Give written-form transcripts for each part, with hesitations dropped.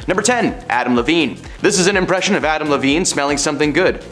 Number 10. Adam Levine. This is an impression of Adam Levine smelling something good.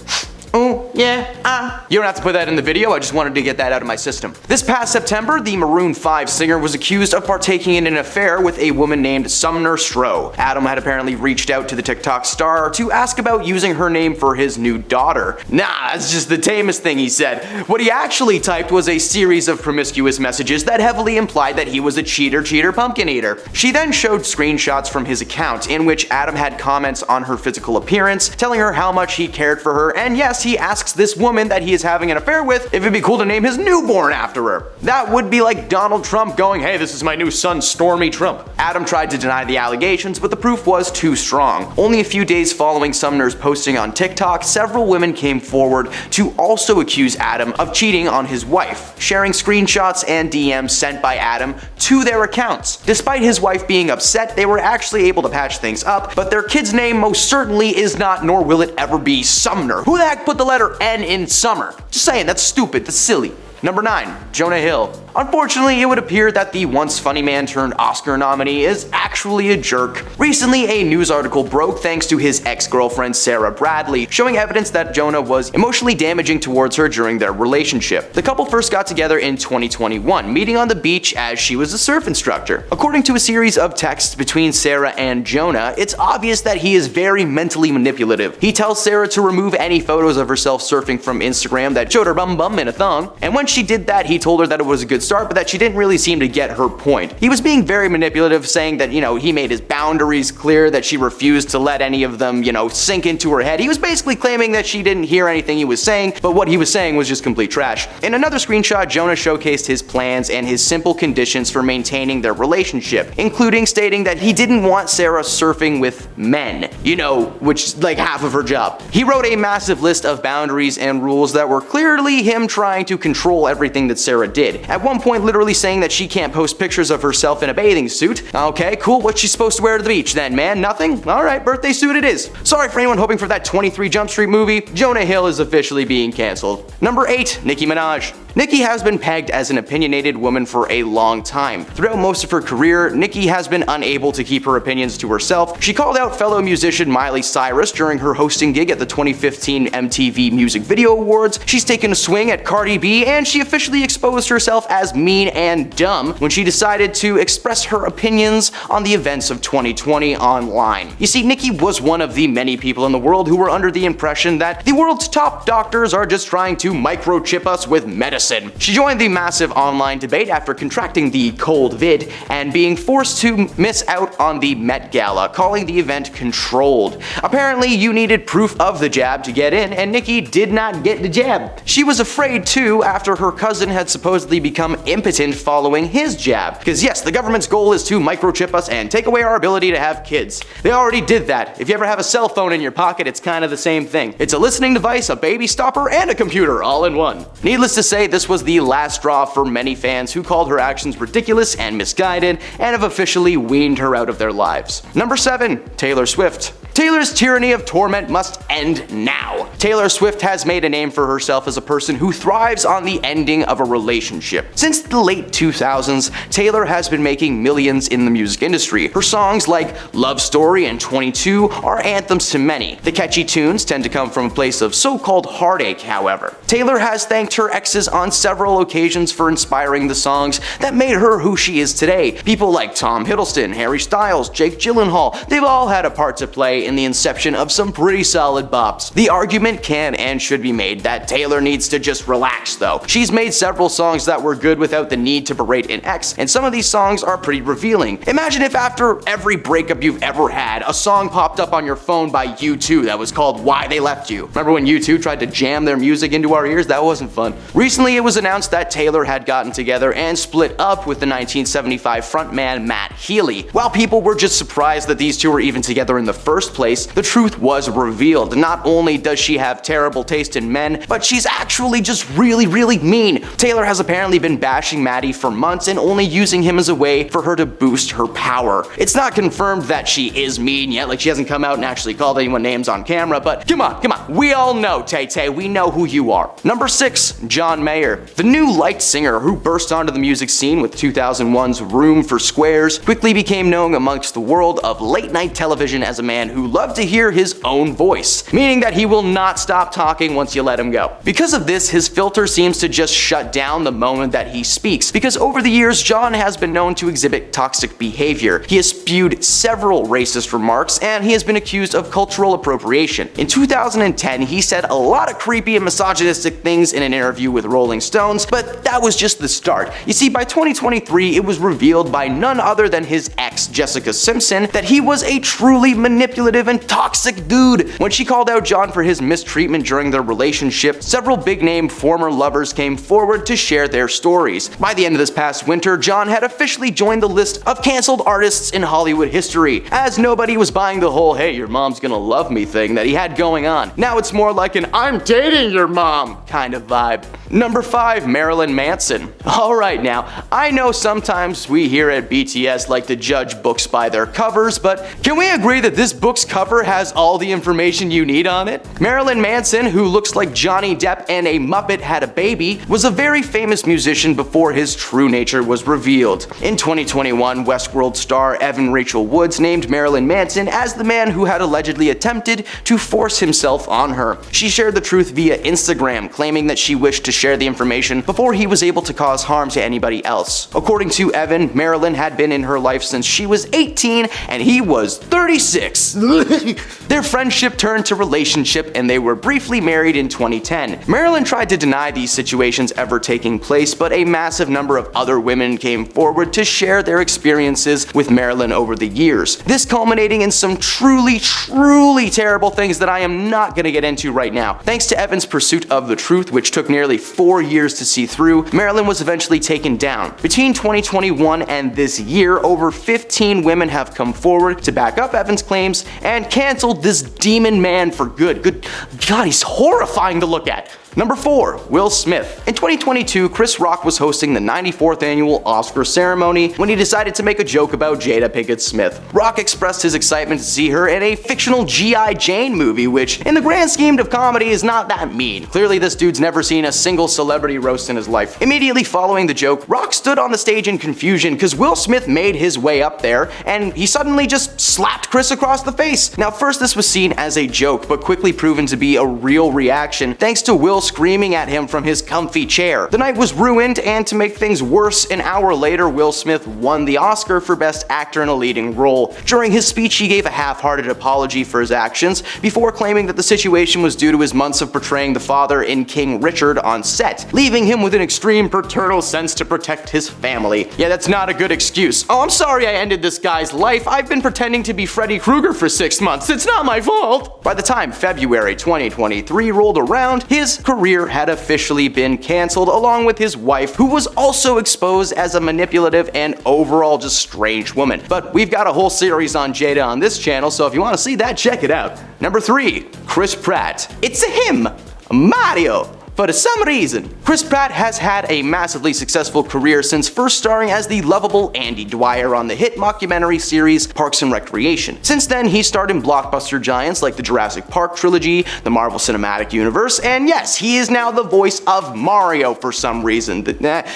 Oh, yeah, You don't have to put that in the video, I just wanted to get that out of my system. This past September, the Maroon 5 singer was accused of partaking in an affair with a woman named Sumner Stroh. Adam had apparently reached out to the TikTok star to ask about using her name for his new daughter. Nah, that's just the tamest thing he said. What he actually typed was a series of promiscuous messages that heavily implied that he was a cheater, pumpkin eater. She then showed screenshots from his account in which Adam had comments on her physical appearance, telling her how much he cared for her, and yes, he asks this woman that he is having an affair with if it'd be cool to name his newborn after her. That would be like Donald Trump going, hey, this is my new son, Stormy Trump. Adam tried to deny the allegations, but the proof was too strong. Only a few days following Sumner's posting on TikTok, several women came forward to also accuse Adam of cheating on his wife, sharing screenshots and DMs sent by Adam to their accounts. Despite his wife being upset, they were actually able to patch things up, but their kid's name most certainly is not, nor will it ever be, Sumner. Who the heck put the letter N in summer? Just saying, that's stupid, that's silly. Number 9. Jonah Hill. Unfortunately, it would appear that the once funny man turned Oscar nominee is actually a jerk. Recently, a news article broke thanks to his ex-girlfriend Sarah Bradley, showing evidence that Jonah was emotionally damaging towards her during their relationship. The couple first got together in 2021, meeting on the beach as she was a surf instructor. According to a series of texts between Sarah and Jonah, it's obvious that he is very mentally manipulative. He tells Sarah to remove any photos of herself surfing from Instagram that showed her bum in a thong, and when she did that, he told her that it was a good start, but that she didn't really seem to get her point. He was being very manipulative, saying that, he made his boundaries clear, that she refused to let any of them, sink into her head. He was basically claiming that she didn't hear anything he was saying, but what he was saying was just complete trash. In another screenshot, Jonah showcased his plans and his simple conditions for maintaining their relationship, including stating that he didn't want Sarah surfing with men, which is like half of her job. He wrote a massive list of boundaries and rules that were clearly him trying to control everything that Sarah did. At one point, literally saying that she can't post pictures of herself in a bathing suit. Okay, cool, what's she supposed to wear to the beach then, man? Nothing? Alright, birthday suit it is. Sorry for anyone hoping for that 23 Jump Street movie, Jonah Hill is officially being cancelled. Number 8. Nicki Minaj. Nicki has been pegged as an opinionated woman for a long time. Throughout most of her career, Nicki has been unable to keep her opinions to herself. She called out fellow musician Miley Cyrus during her hosting gig at the 2015 MTV Music Video Awards. She's taken a swing at Cardi B, and she officially exposed herself as mean and dumb when she decided to express her opinions on the events of 2020 online. You see, Nicki was one of the many people in the world who were under the impression that the world's top doctors are just trying to microchip us with medicine. She joined the massive online debate after contracting the cold vid and being forced to miss out on the Met Gala, calling the event controlled. Apparently, you needed proof of the jab to get in, and Nicki did not get the jab. She was afraid too after her cousin had supposedly become impotent following his jab. Because yes, the government's goal is to microchip us and take away our ability to have kids. They already did that. If you ever have a cell phone in your pocket, it's kind of the same thing. It's a listening device, a baby stopper, and a computer all in one. Needless to say, this was the last straw for many fans who called her actions ridiculous and misguided and have officially weaned her out of their lives. Number 7. Taylor Swift. Taylor's tyranny of torment must end now. Taylor Swift has made a name for herself as a person who thrives on the ending of a relationship. Since the late 2000s, Taylor has been making millions in the music industry. Her songs like Love Story and 22 are anthems to many. The catchy tunes tend to come from a place of so-called heartache, however. Taylor has thanked her exes on several occasions for inspiring the songs that made her who she is today. People like Tom Hiddleston, Harry Styles, Jake Gyllenhaal, they've all had a part to play in the inception of some pretty solid bops. The argument can and should be made that Taylor needs to just relax though. She's made several songs that were good without the need to berate an ex, and some of these songs are pretty revealing. Imagine if after every breakup you've ever had, a song popped up on your phone by U2 that was called Why They Left You. Remember when U2 tried to jam their music into our ears? That wasn't fun. Recently it was announced that Taylor had gotten together and split up with the 1975 frontman Matt Healy. While people were just surprised that these two were even together in the first first place, the truth was revealed. Not only does she have terrible taste in men, but she's actually just really mean. Taylor has apparently been bashing Maddie for months and only using him as a way for her to boost her power. It's not confirmed that she is mean yet, like she hasn't come out and actually called anyone names on camera, but come on, we all know, Tay-Tay, we know who you are. Number 6, John Mayer. The new light singer who burst onto the music scene with 2001's Room for Squares quickly became known amongst the world of late night television as a man who loved to hear his own voice, meaning that he will not stop talking once you let him go. Because of this, his filter seems to just shut down the moment that he speaks, because over the years, John has been known to exhibit toxic behavior. He has spewed several racist remarks, and he has been accused of cultural appropriation. In 2010, he said a lot of creepy and misogynistic things in an interview with Rolling Stones, but that was just the start. You see, by 2023, it was revealed by none other than his ex, Jessica Simpson, that he was a truly manipulative and toxic dude. When she called out John for his mistreatment during their relationship, several big-name former lovers came forward to share their stories. By the end of this past winter, John had officially joined the list of canceled artists in Hollywood history, as nobody was buying the whole "hey, your mom's gonna love me" thing that he had going on. Now it's more like an "I'm dating your mom" kind of vibe. Number 5, Marilyn Manson. Alright now, I know sometimes we here at BTS like to judge books by their covers, but can we agree that this book's cover has all the information you need on it? Marilyn Manson, who looks like Johnny Depp and a Muppet had a baby, was a very famous musician before his true nature was revealed. In 2021, Westworld star Evan Rachel Wood named Marilyn Manson as the man who had allegedly attempted to force himself on her. She shared the truth via Instagram, claiming that she wished to share the information before he was able to cause harm to anybody else. According to Evan, Marilyn had been in her life since she was 18 and he was 36. Their friendship turned to relationship and they were briefly married in 2010. Marilyn tried to deny these situations ever taking place, but a massive number of other women came forward to share their experiences with Marilyn over the years. This culminating in some truly terrible things that I am not gonna get into right now. Thanks to Evan's pursuit of the truth, which took nearly 4 years to see through, Marilyn was eventually taken down. Between 2021 and this year, over 15 women have come forward to back up Evan's claims and canceled this demon man for good. Good God, he's horrifying to look at. Number 4, Will Smith. In 2022, Chris Rock was hosting the 94th annual Oscar ceremony when he decided to make a joke about Jada Pinkett Smith. Rock expressed his excitement to see her in a fictional G.I. Jane movie, which, in the grand scheme of comedy, is not that mean. Clearly, this dude's never seen a single celebrity roast in his life. Immediately following the joke, Rock stood on the stage in confusion because Will Smith made his way up there and he suddenly just slapped Chris across the face. Now, first this was seen as a joke, but quickly proven to be a real reaction thanks to Will screaming at him from his comfy chair. The night was ruined, and to make things worse, an hour later, Will Smith won the Oscar for Best Actor in a Leading Role. During his speech, he gave a half-hearted apology for his actions, before claiming that the situation was due to his months of portraying the father in King Richard on set, leaving him with an extreme paternal sense to protect his family. Yeah, that's not a good excuse. "Oh, I'm sorry I ended this guy's life. I've been pretending to be Freddy Krueger for 6 months. It's not my fault." By the time February 2023 rolled around, his career had officially been canceled, along with his wife, who was also exposed as a manipulative and overall just strange woman. But we've got a whole series on Jada on this channel, so if you want to see that, check it out. Number 3, Chris Pratt. It's him, Mario. For some reason, Chris Pratt has had a massively successful career since first starring as the lovable Andy Dwyer on the hit mockumentary series Parks and Recreation. Since then, he starred in blockbuster giants like the Jurassic Park trilogy, the Marvel Cinematic Universe, and yes, he is now the voice of Mario for some reason.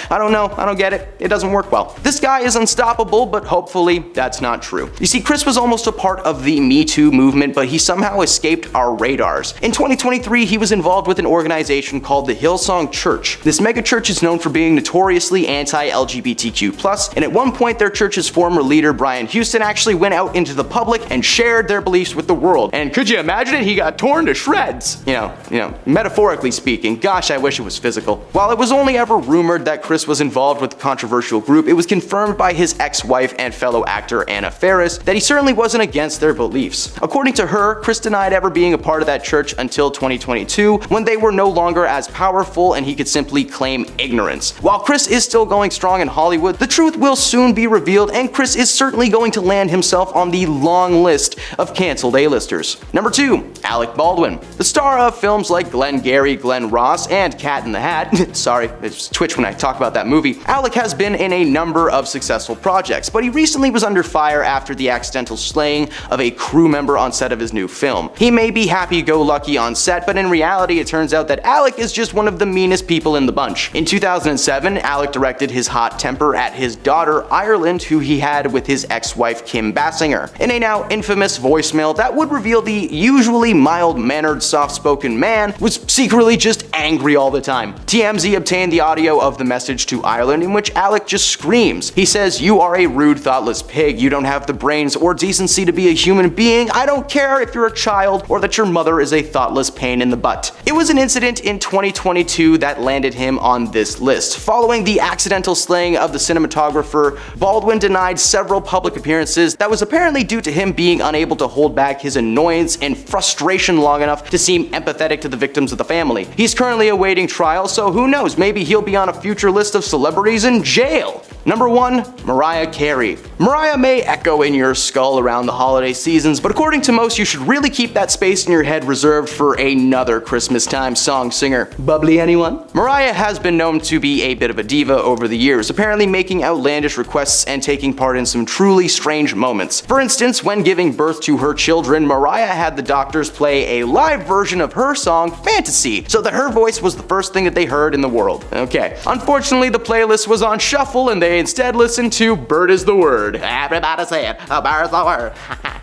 I don't know, I don't get it. It doesn't work well. This guy is unstoppable, but hopefully that's not true. You see, Chris was almost a part of the Me Too movement, but he somehow escaped our radars. In 2023, he was involved with an organization called the Hillsong Church. This megachurch is known for being notoriously anti-LGBTQ+, and at one point their church's former leader Brian Houston actually went out into the public and shared their beliefs with the world. And could you imagine it? He got torn to shreds. You know, metaphorically speaking. Gosh, I wish it was physical. While it was only ever rumored that Chris was involved with the controversial group, it was confirmed by his ex-wife and fellow actor Anna Faris that he certainly wasn't against their beliefs. According to her, Chris denied ever being a part of that church until 2022, when they were no longer as powerful and he could simply claim ignorance. While Chris is still going strong in Hollywood, the truth will soon be revealed and Chris is certainly going to land himself on the long list of canceled A-listers. Number 2. Alec Baldwin. The star of films like Glengarry Glen Ross and Cat in the Hat, sorry, it's Twitch when I talk about that movie, Alec has been in a number of successful projects, but he recently was under fire after the accidental slaying of a crew member on set of his new film. He may be happy-go-lucky on set, but in reality it turns out that Alec is just one of the meanest people in the bunch. In 2007, Alec directed his hot temper at his daughter Ireland, who he had with his ex-wife Kim Basinger, in a now infamous voicemail that would reveal the usually mild-mannered, soft-spoken man was secretly just angry all the time. TMZ obtained the audio of the message to Ireland in which Alec just screams. He says, "You are a rude, thoughtless pig. You don't have the brains or decency to be a human being. I don't care if you're a child or that your mother is a thoughtless pain in the butt." It was an incident in 2022 that landed him on this list. Following the accidental slaying of the cinematographer, Baldwin denied several public appearances that was apparently due to him being unable to hold back his annoyance and frustration long enough to seem empathetic to the victims of the family. He's currently awaiting trial, so who knows, maybe he'll be on a future list of celebrities in jail. Number 1. Mariah Carey. Mariah may echo in your skull around the holiday seasons, but according to most, you should really keep that space in your head reserved for another Christmas time song singer. Bubbly anyone? Mariah has been known to be a bit of a diva over the years, apparently making outlandish requests and taking part in some truly strange moments. For instance, when giving birth to her children, Mariah had the doctors play a live version of her song Fantasy, so that her voice was the first thing that they heard in the world. Okay. Unfortunately, the playlist was on shuffle and they instead listened to Bird is the Word. Everybody say it, a bird's the word.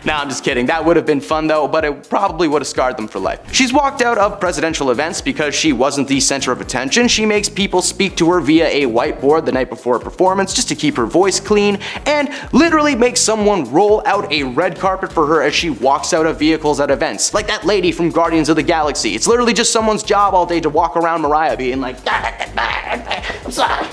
Nah, I'm just kidding. That would have been fun though, but it probably would have scarred them for life. She's walked out of presidential events because she wasn't the center of attention. She makes people speak to her via a whiteboard the night before a performance just to keep her voice clean, and literally makes someone roll out a red carpet for her as she walks out of vehicles at events. Like that lady from Guardians of the Galaxy. It's literally just someone's job all day to walk around Mariah being like, I'm sorry.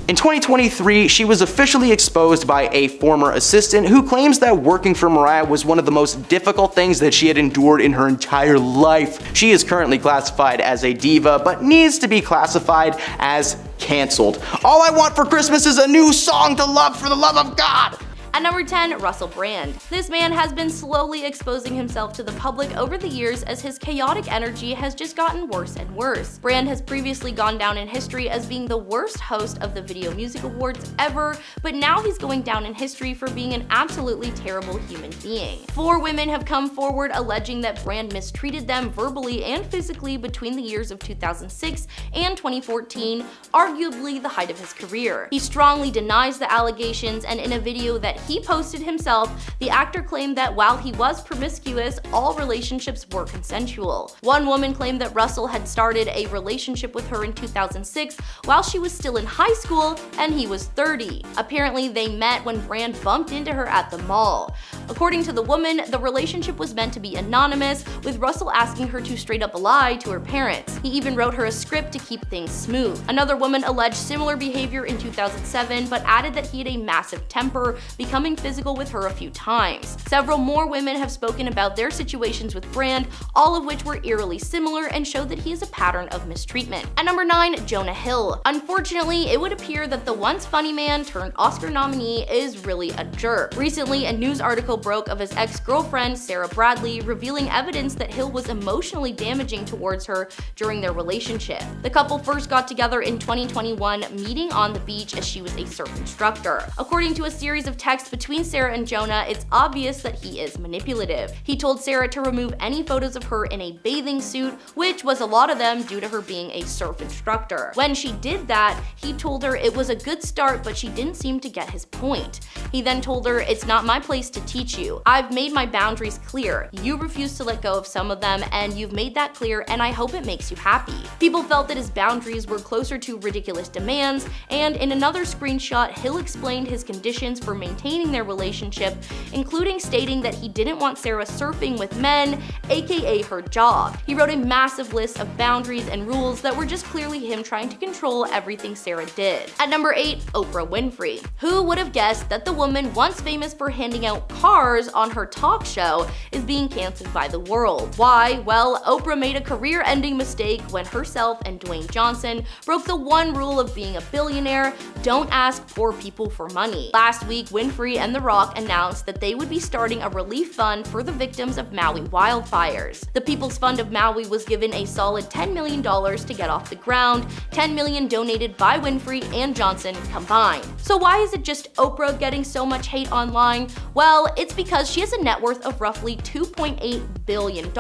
In 2023, she was officially exposed by a former assistant who claims that working for Mariah was one of the most difficult things that she had endured in her entire life. She is currently classified as a diva, but needs to be classified as canceled. All I want for Christmas is a new song to love for the love of God! At number 10, Russell Brand. This man has been slowly exposing himself to the public over the years as his chaotic energy has just gotten worse and worse. Brand has previously gone down in history as being the worst host of the Video Music Awards ever, but now he's going down in history for being an absolutely terrible human being. 4 women have come forward alleging that Brand mistreated them verbally and physically between the years of 2006 and 2014, arguably the height of his career. He strongly denies the allegations, and in a video that he posted himself, the actor claimed that while he was promiscuous, all relationships were consensual. One woman claimed that Russell had started a relationship with her in 2006 while she was still in high school and he was 30. Apparently, they met when Brand bumped into her at the mall. According to the woman, the relationship was meant to be anonymous, with Russell asking her to straight up lie to her parents. He even wrote her a script to keep things smooth. Another woman alleged similar behavior in 2007, but added that he had a massive temper, becoming physical with her a few times. Several more women have spoken about their situations with Brand, all of which were eerily similar and showed that he is a pattern of mistreatment. At number 9, Jonah Hill. Unfortunately, it would appear that the once funny man turned Oscar nominee is really a jerk. Recently, a news article broke of his ex-girlfriend, Sarah Bradley, revealing evidence that Hill was emotionally damaging towards her during their relationship. The couple first got together in 2021, meeting on the beach as she was a surf instructor. According to a series of texts between Sarah and Jonah, it's obvious that he is manipulative. He told Sarah to remove any photos of her in a bathing suit, which was a lot of them due to her being a surf instructor. When she did that, he told her it was a good start, but she didn't seem to get his point. He then told her, "It's not my place to teach you. I've made my boundaries clear. You refuse to let go of some of them, and you've made that clear, and I hope it makes you happy." People felt that his boundaries were closer to ridiculous demands, and in another screenshot, Hill explained his conditions for maintaining maintaining their relationship, including stating that he didn't want Sarah surfing with men, aka her job. He wrote a massive list of boundaries and rules that were just clearly him trying to control everything Sarah did. At number 8, Oprah Winfrey. Who would have guessed that the woman once famous for handing out cars on her talk show is being canceled by the world? Why? Well, Oprah made a career-ending mistake when herself and Dwayne Johnson broke the one rule of being a billionaire: don't ask poor people for money. Last week, Winfrey and The Rock announced that they would be starting a relief fund for the victims of Maui wildfires. The People's Fund of Maui was given a solid $10 million to get off the ground, $10 million donated by Winfrey and Johnson combined. So why is it just Oprah getting so much hate online? Well, it's because she has a net worth of roughly $2.8 billion,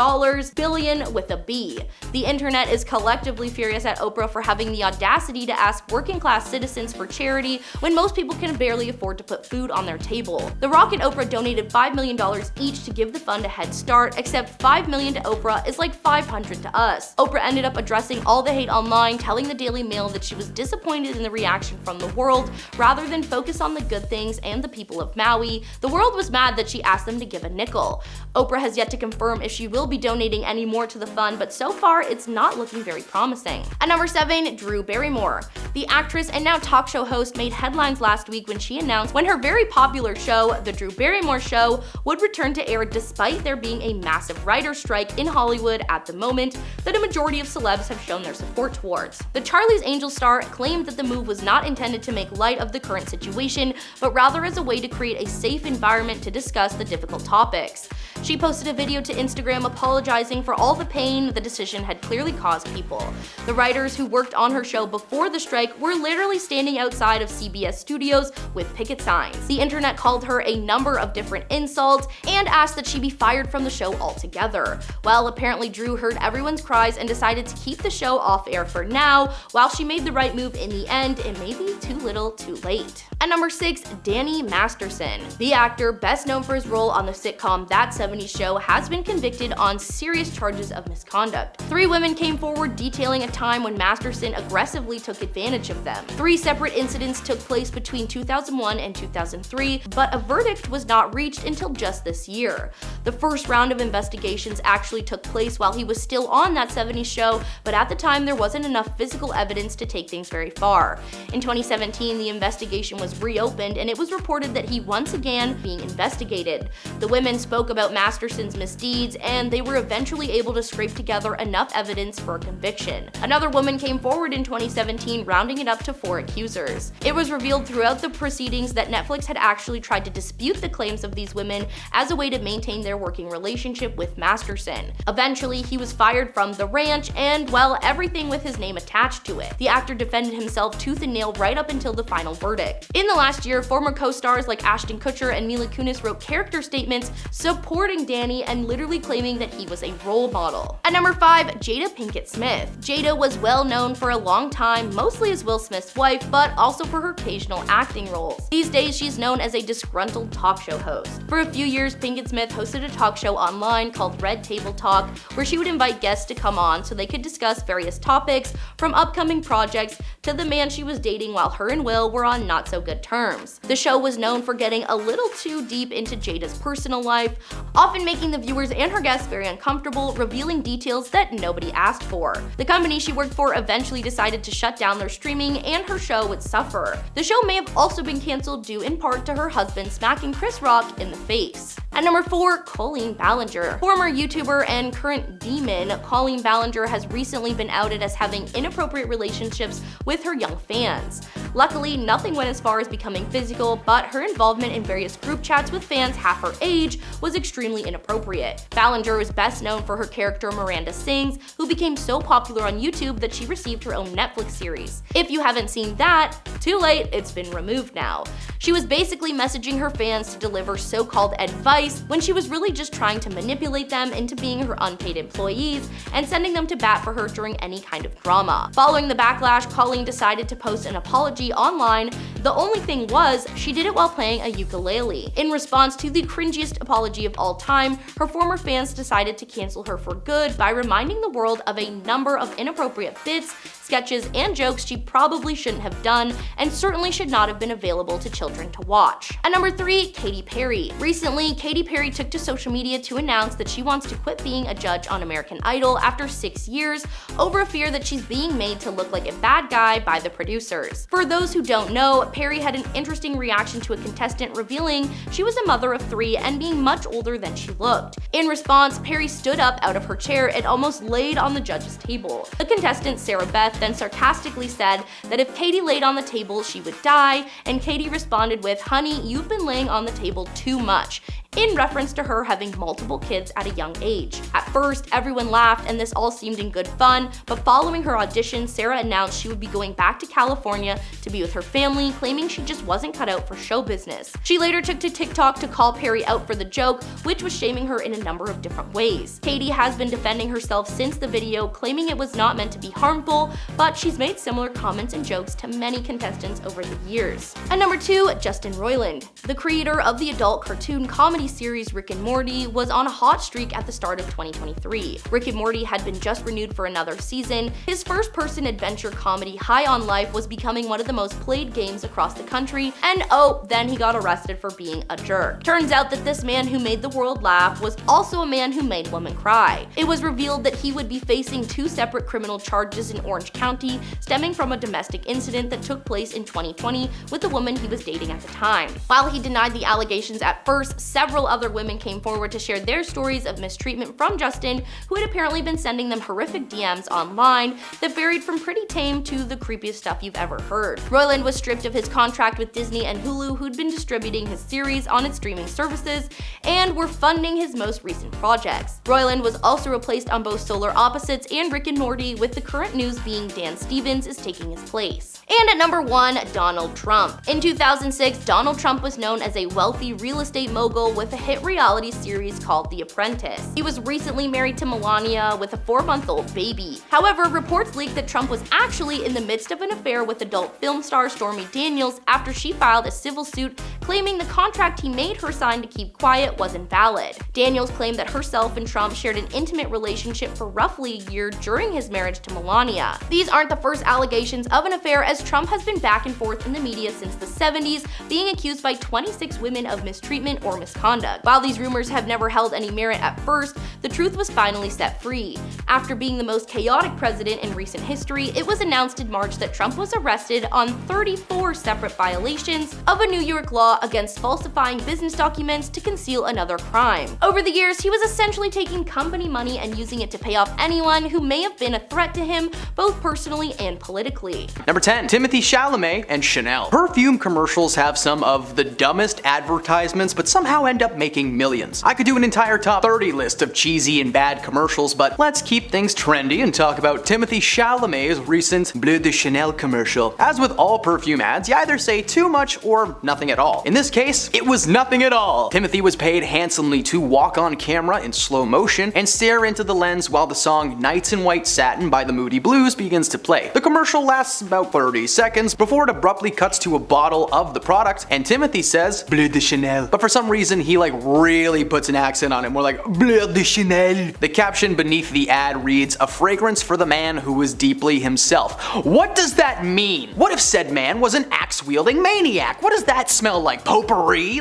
billion with a B. The internet is collectively furious at Oprah for having the audacity to ask working class citizens for charity when most people can barely afford to put food on their table. The Rock and Oprah donated $5 million each to give the fund a head start, except $5 million to Oprah is like $500 to us. Oprah ended up addressing all the hate online, telling the Daily Mail that she was disappointed in the reaction from the world rather than focus on the good things and the people of Maui. The world was mad that she asked them to give a nickel. Oprah has yet to confirm if she will be donating any more to the fund, but so far it's not looking very promising. At number 7, Drew Barrymore. The actress and now talk show host made headlines last week when she announced when her very popular show, The Drew Barrymore Show, would return to air despite there being a massive writer's strike in Hollywood at the moment that a majority of celebs have shown their support towards. The Charlie's Angels star claimed that the move was not intended to make light of the current situation, but rather as a way to create a safe environment to discuss the difficult topics. She posted a video to Instagram apologizing for all the pain the decision had clearly caused people. The writers who worked on her show before the strike were literally standing outside of CBS studios with picket signs. The internet called her a number of different insults and asked that she be fired from the show altogether. Well, apparently Drew heard everyone's cries and decided to keep the show off air for now. While she made the right move in the end, it may be too little too late. At number 6, Danny Masterson. The actor, best known for his role on the sitcom That 70s Show, has been convicted on serious charges of misconduct. 3 women came forward detailing a time when Masterson aggressively took advantage of them. 3 separate incidents took place between 2001 and 2003, but a verdict was not reached until just this year. The first round of investigations actually took place while he was still on That 70s Show, but at the time there wasn't enough physical evidence to take things very far. In 2017, the investigation was reopened and it was reported that he once again being investigated. The women spoke about Masterson's misdeeds and they were eventually able to scrape together enough evidence for a conviction. Another woman came forward in 2017, rounding it up to 4 accusers. It was revealed throughout the proceedings that Netflix had actually tried to dispute the claims of these women as a way to maintain their working relationship with Masterson. Eventually, he was fired from the ranch and, well, everything with his name attached to it. The actor defended himself tooth and nail right up until the final verdict. In the last year, former co-stars like Ashton Kutcher and Mila Kunis wrote character statements supporting Danny and literally claiming that he was a role model. At number 5, Jada Pinkett Smith. Jada was well known for a long time, mostly as Will Smith's wife, but also for her occasional acting roles. These days, she's known as a disgruntled talk show host. For a few years, Pinkett Smith hosted a talk show online called Red Table Talk, where she would invite guests to come on so they could discuss various topics, from upcoming projects to the man she was dating while her and Will were on not so good terms. The show was known for getting a little too deep into Jada's personal life, often making the viewers and her guests very uncomfortable, revealing details that nobody asked for. The company she worked for eventually decided to shut down their streaming and her show would suffer. The show may have also been canceled due in part to her husband smacking Chris Rock in the face. At number 4, Colleen Ballinger. Former YouTuber and current demon, Colleen Ballinger has recently been outed as having inappropriate relationships with her young fans. Luckily, nothing went as far as becoming physical, but her involvement in various group chats with fans half her age was extremely inappropriate. Ballinger is best known for her character Miranda Sings, who became so popular on YouTube that she received her own Netflix series. If you haven't seen that, too late, it's been removed now. She was basically messaging her fans to deliver so-called advice when she was really just trying to manipulate them into being her unpaid employees and sending them to bat for her during any kind of drama. Following the backlash, Colleen decided to post an apology online. The only thing was, she did it while playing a ukulele. In response to the cringiest apology of all time, her former fans decided to cancel her for good by reminding the world of a number of inappropriate bits sketches, and jokes she probably shouldn't have done and certainly should not have been available to children to watch. At number 3, Katy Perry. Recently, Katy Perry took to social media to announce that she wants to quit being a judge on American Idol after 6 years over a fear that she's being made to look like a bad guy by the producers. For those who don't know, Perry had an interesting reaction to a contestant revealing she was a mother of 3 and being much older than she looked. In response, Perry stood up out of her chair and almost laid on the judge's table. The contestant, Sarah Beth, then sarcastically said that if Katy laid on the table, she would die, and Katy responded with, "Honey, you've been laying on the table too much," in reference to her having multiple kids at a young age. At first, everyone laughed and this all seemed in good fun, but following her audition, Sarah announced she would be going back to California to be with her family, claiming she just wasn't cut out for show business. She later took to TikTok to call Perry out for the joke, which was shaming her in a number of different ways. Katy has been defending herself since the video, claiming it was not meant to be harmful, but she's made similar comments and jokes to many contestants over the years. At number 2, Justin Roiland. The creator of the adult cartoon comedy series Rick and Morty was on a hot streak at the start of 2023. Rick and Morty had been just renewed for another season. His first-person adventure comedy High on Life was becoming one of the most played games across the country, and oh, then he got arrested for being a jerk. Turns out that this man who made the world laugh was also a man who made women cry. It was revealed that he would be facing 2 separate criminal charges in Orange County, stemming from a domestic incident that took place in 2020 with the woman he was dating at the time. While he denied the allegations at first, several other women came forward to share their stories of mistreatment from Justin, who had apparently been sending them horrific DMs online that varied from pretty tame to the creepiest stuff you've ever heard. Roiland was stripped of his contract with Disney and Hulu, who'd been distributing his series on its streaming services and were funding his most recent projects. Roiland was also replaced on both Solar Opposites and Rick and Morty, with the current news being Dan Stevens is taking his place. And at number 1, Donald Trump. In 2006, Donald Trump was known as a wealthy real estate mogul with a hit reality series called The Apprentice. He was recently married to Melania with a 4-month-old baby. However, reports leaked that Trump was actually in the midst of an affair with adult film star Stormy Daniels after she filed a civil suit claiming the contract he made her sign to keep quiet was invalid. Daniels claimed that herself and Trump shared an intimate relationship for roughly a year during his marriage to Melania. These aren't the first allegations of an affair, as Trump has been back and forth in the media since the 70s, being accused by 26 women of mistreatment or misconduct. While these rumors have never held any merit at first, the truth was finally set free. After being the most chaotic president in recent history, it was announced in March that Trump was arrested on 34 separate violations of a New York law against falsifying business documents to conceal another crime. Over the years, he was essentially taking company money and using it to pay off anyone who may have been a threat to him, both personally and politically. Number 10, Timothée Chalamet and Chanel. Perfume commercials have some of the dumbest advertisements, but somehow end up making millions. I could do an entire top 30 list of cheesy and bad commercials, but let's keep things trendy and talk about Timothée Chalamet's recent Bleu de Chanel commercial. As with all perfume ads, you either say too much or nothing at all. In this case, it was nothing at all. Timothy was paid handsomely to walk on camera in slow motion and stare into the lens while the song Nights in White Satin by the Moody Blues begins to play. The commercial lasts about 30 seconds before it abruptly cuts to a bottle of the product and Timothy says Bleu de Chanel. But for some reason he really puts an accent on it, more like Bleu de Chanel. The caption beneath the ad reads, "A fragrance for the man who is deeply himself." What does that mean? What if said man was an axe-wielding maniac? What does that smell like? Potpourri?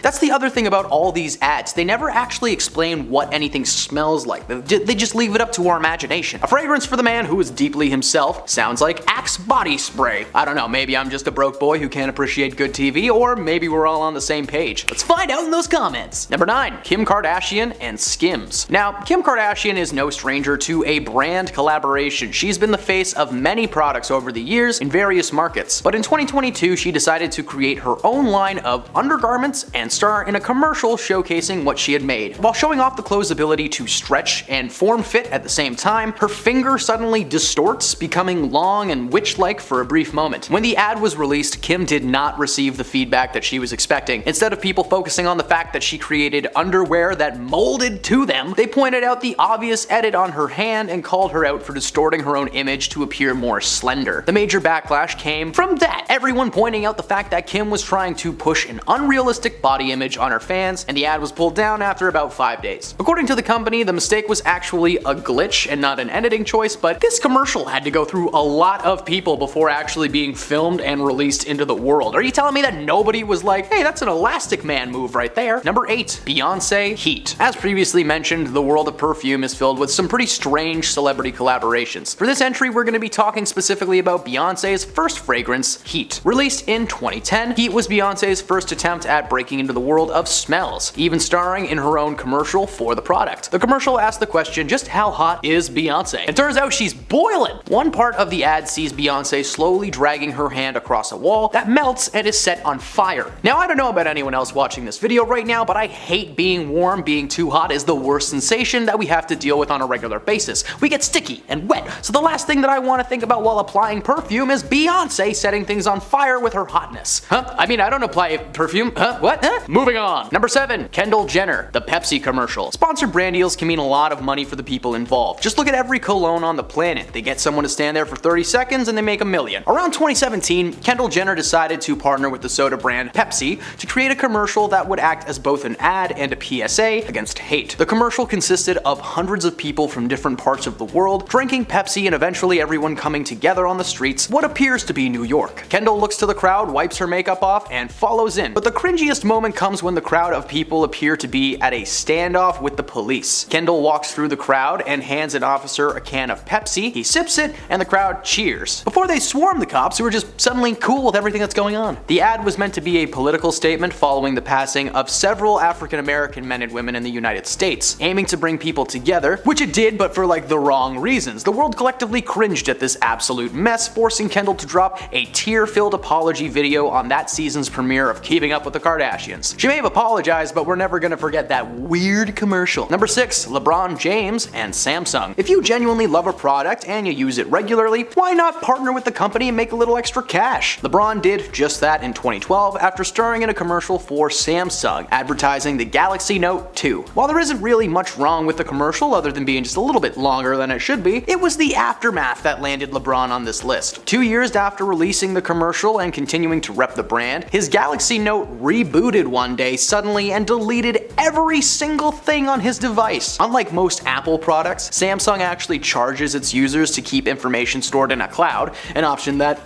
That's the other thing about all these ads. They never actually explain what anything smells like. They just leave it up to our imagination. A fragrance for the man who is deeply himself sounds like Axe body spray. I don't know, maybe I'm just a broke boy who can't appreciate good TV, or maybe we're all on the same page. Let's find out in those comments. Number 9, Kim Kardashian and Skims. Now, Kim Kardashian is no stranger to a brand collaboration. She's been the face of many products over the years in various markets. But in 2022, she decided to create her own line of undergarments and star in a commercial showcasing what she had made. While showing off the clothes' ability to stretch and form fit at the same time, her finger suddenly distorts, becoming long and witch-like for a brief moment. When the ad was released, Kim did not receive the feedback that she was expecting. Instead of people focusing on the fact that she created underwear that molded to them, they pointed out the obvious edit on her hand and called her out for distorting her own image to appear more slender. The major backlash came from that, everyone pointing out the fact that Kim was trying to push an unrealistic body image on her fans, and the ad was pulled down after about 5 days. According to the company, the mistake was actually a glitch and not an editing choice, but this commercial had to go through a lot of people before actually being filmed and released into the world. Are you telling me that nobody was like, hey, that's an Elastic Man move right there? Number 8. Beyonce Heat. As previously mentioned, the world of perfume is filled with some pretty strange celebrity collaborations. For this entry, we're going to be talking specifically about Beyonce's first fragrance, Heat. Released in 2010, Heat was Beyonce's first attempt at breaking into the world of smells, even starring in her own commercial for the product. The commercial asked the question, just how hot is Beyonce? It turns out she's boiling! One part of the ad sees Beyonce slowly dragging her hand across a wall that melts and is set on fire. Now, I don't know about anyone else watching this video right now, but I hate being warm. Being too hot is the worst sensation that we have to deal with on a regular basis. We get sticky and wet, so the last thing that I want to think about while applying perfume is Beyonce setting things on fire with her hotness. Huh? I mean, I don't apply perfume. Huh? What? Huh? Moving on. Number 7. Kendall Jenner, the Pepsi commercial. Sponsored brand deals can mean a lot of money for the people involved. Just look at every cologne on the planet. They get someone to stand there for 30 seconds and they make $1 million. Around 2017, Kendall Jenner decided to partner with the soda brand Pepsi to create a commercial that would act as both an ad and a PSA against hate. The commercial consisted of hundreds of people from different parts of the world drinking Pepsi and eventually everyone coming together on the streets, what appears to be New York. Kendall looks to the crowd, wipes her makeup off, and follows in. But the cringiest moment comes when the crowd of people appear to be at a standoff with the police. Kendall walks through the crowd and hands an officer a can of Pepsi. He sips it and the crowd cheers. Before they swarm the cops who are just suddenly cool with everything that's going on. The ad was meant to be a political statement following the passing of several African American men and women in the United States, aiming to bring people together, which it did, but for like the wrong reasons. The world collectively cringed at this absolute mess, forcing Kendall to drop a tear-filled apology video on that season's premiere of Keeping Up with the Kardashians. She may have apologized, but we're never gonna forget that weird commercial. Number 6. LeBron James and Samsung. If you genuinely love a product and you use it regularly, why not partner with the company and make a little extra cash? LeBron did just that in 2012 after starring in a commercial for Samsung, advertising the Galaxy Note 2. While there isn't really much wrong with the commercial other than being just a little bit longer than it should be, it was the aftermath that landed LeBron on this list. 2 years after releasing the commercial and continuing to rep the brand, his Galaxy Note rebooted one day suddenly and deleted every single thing on his device. Unlike most Apple products, Samsung actually charges its users to keep information stored in a cloud, an option that,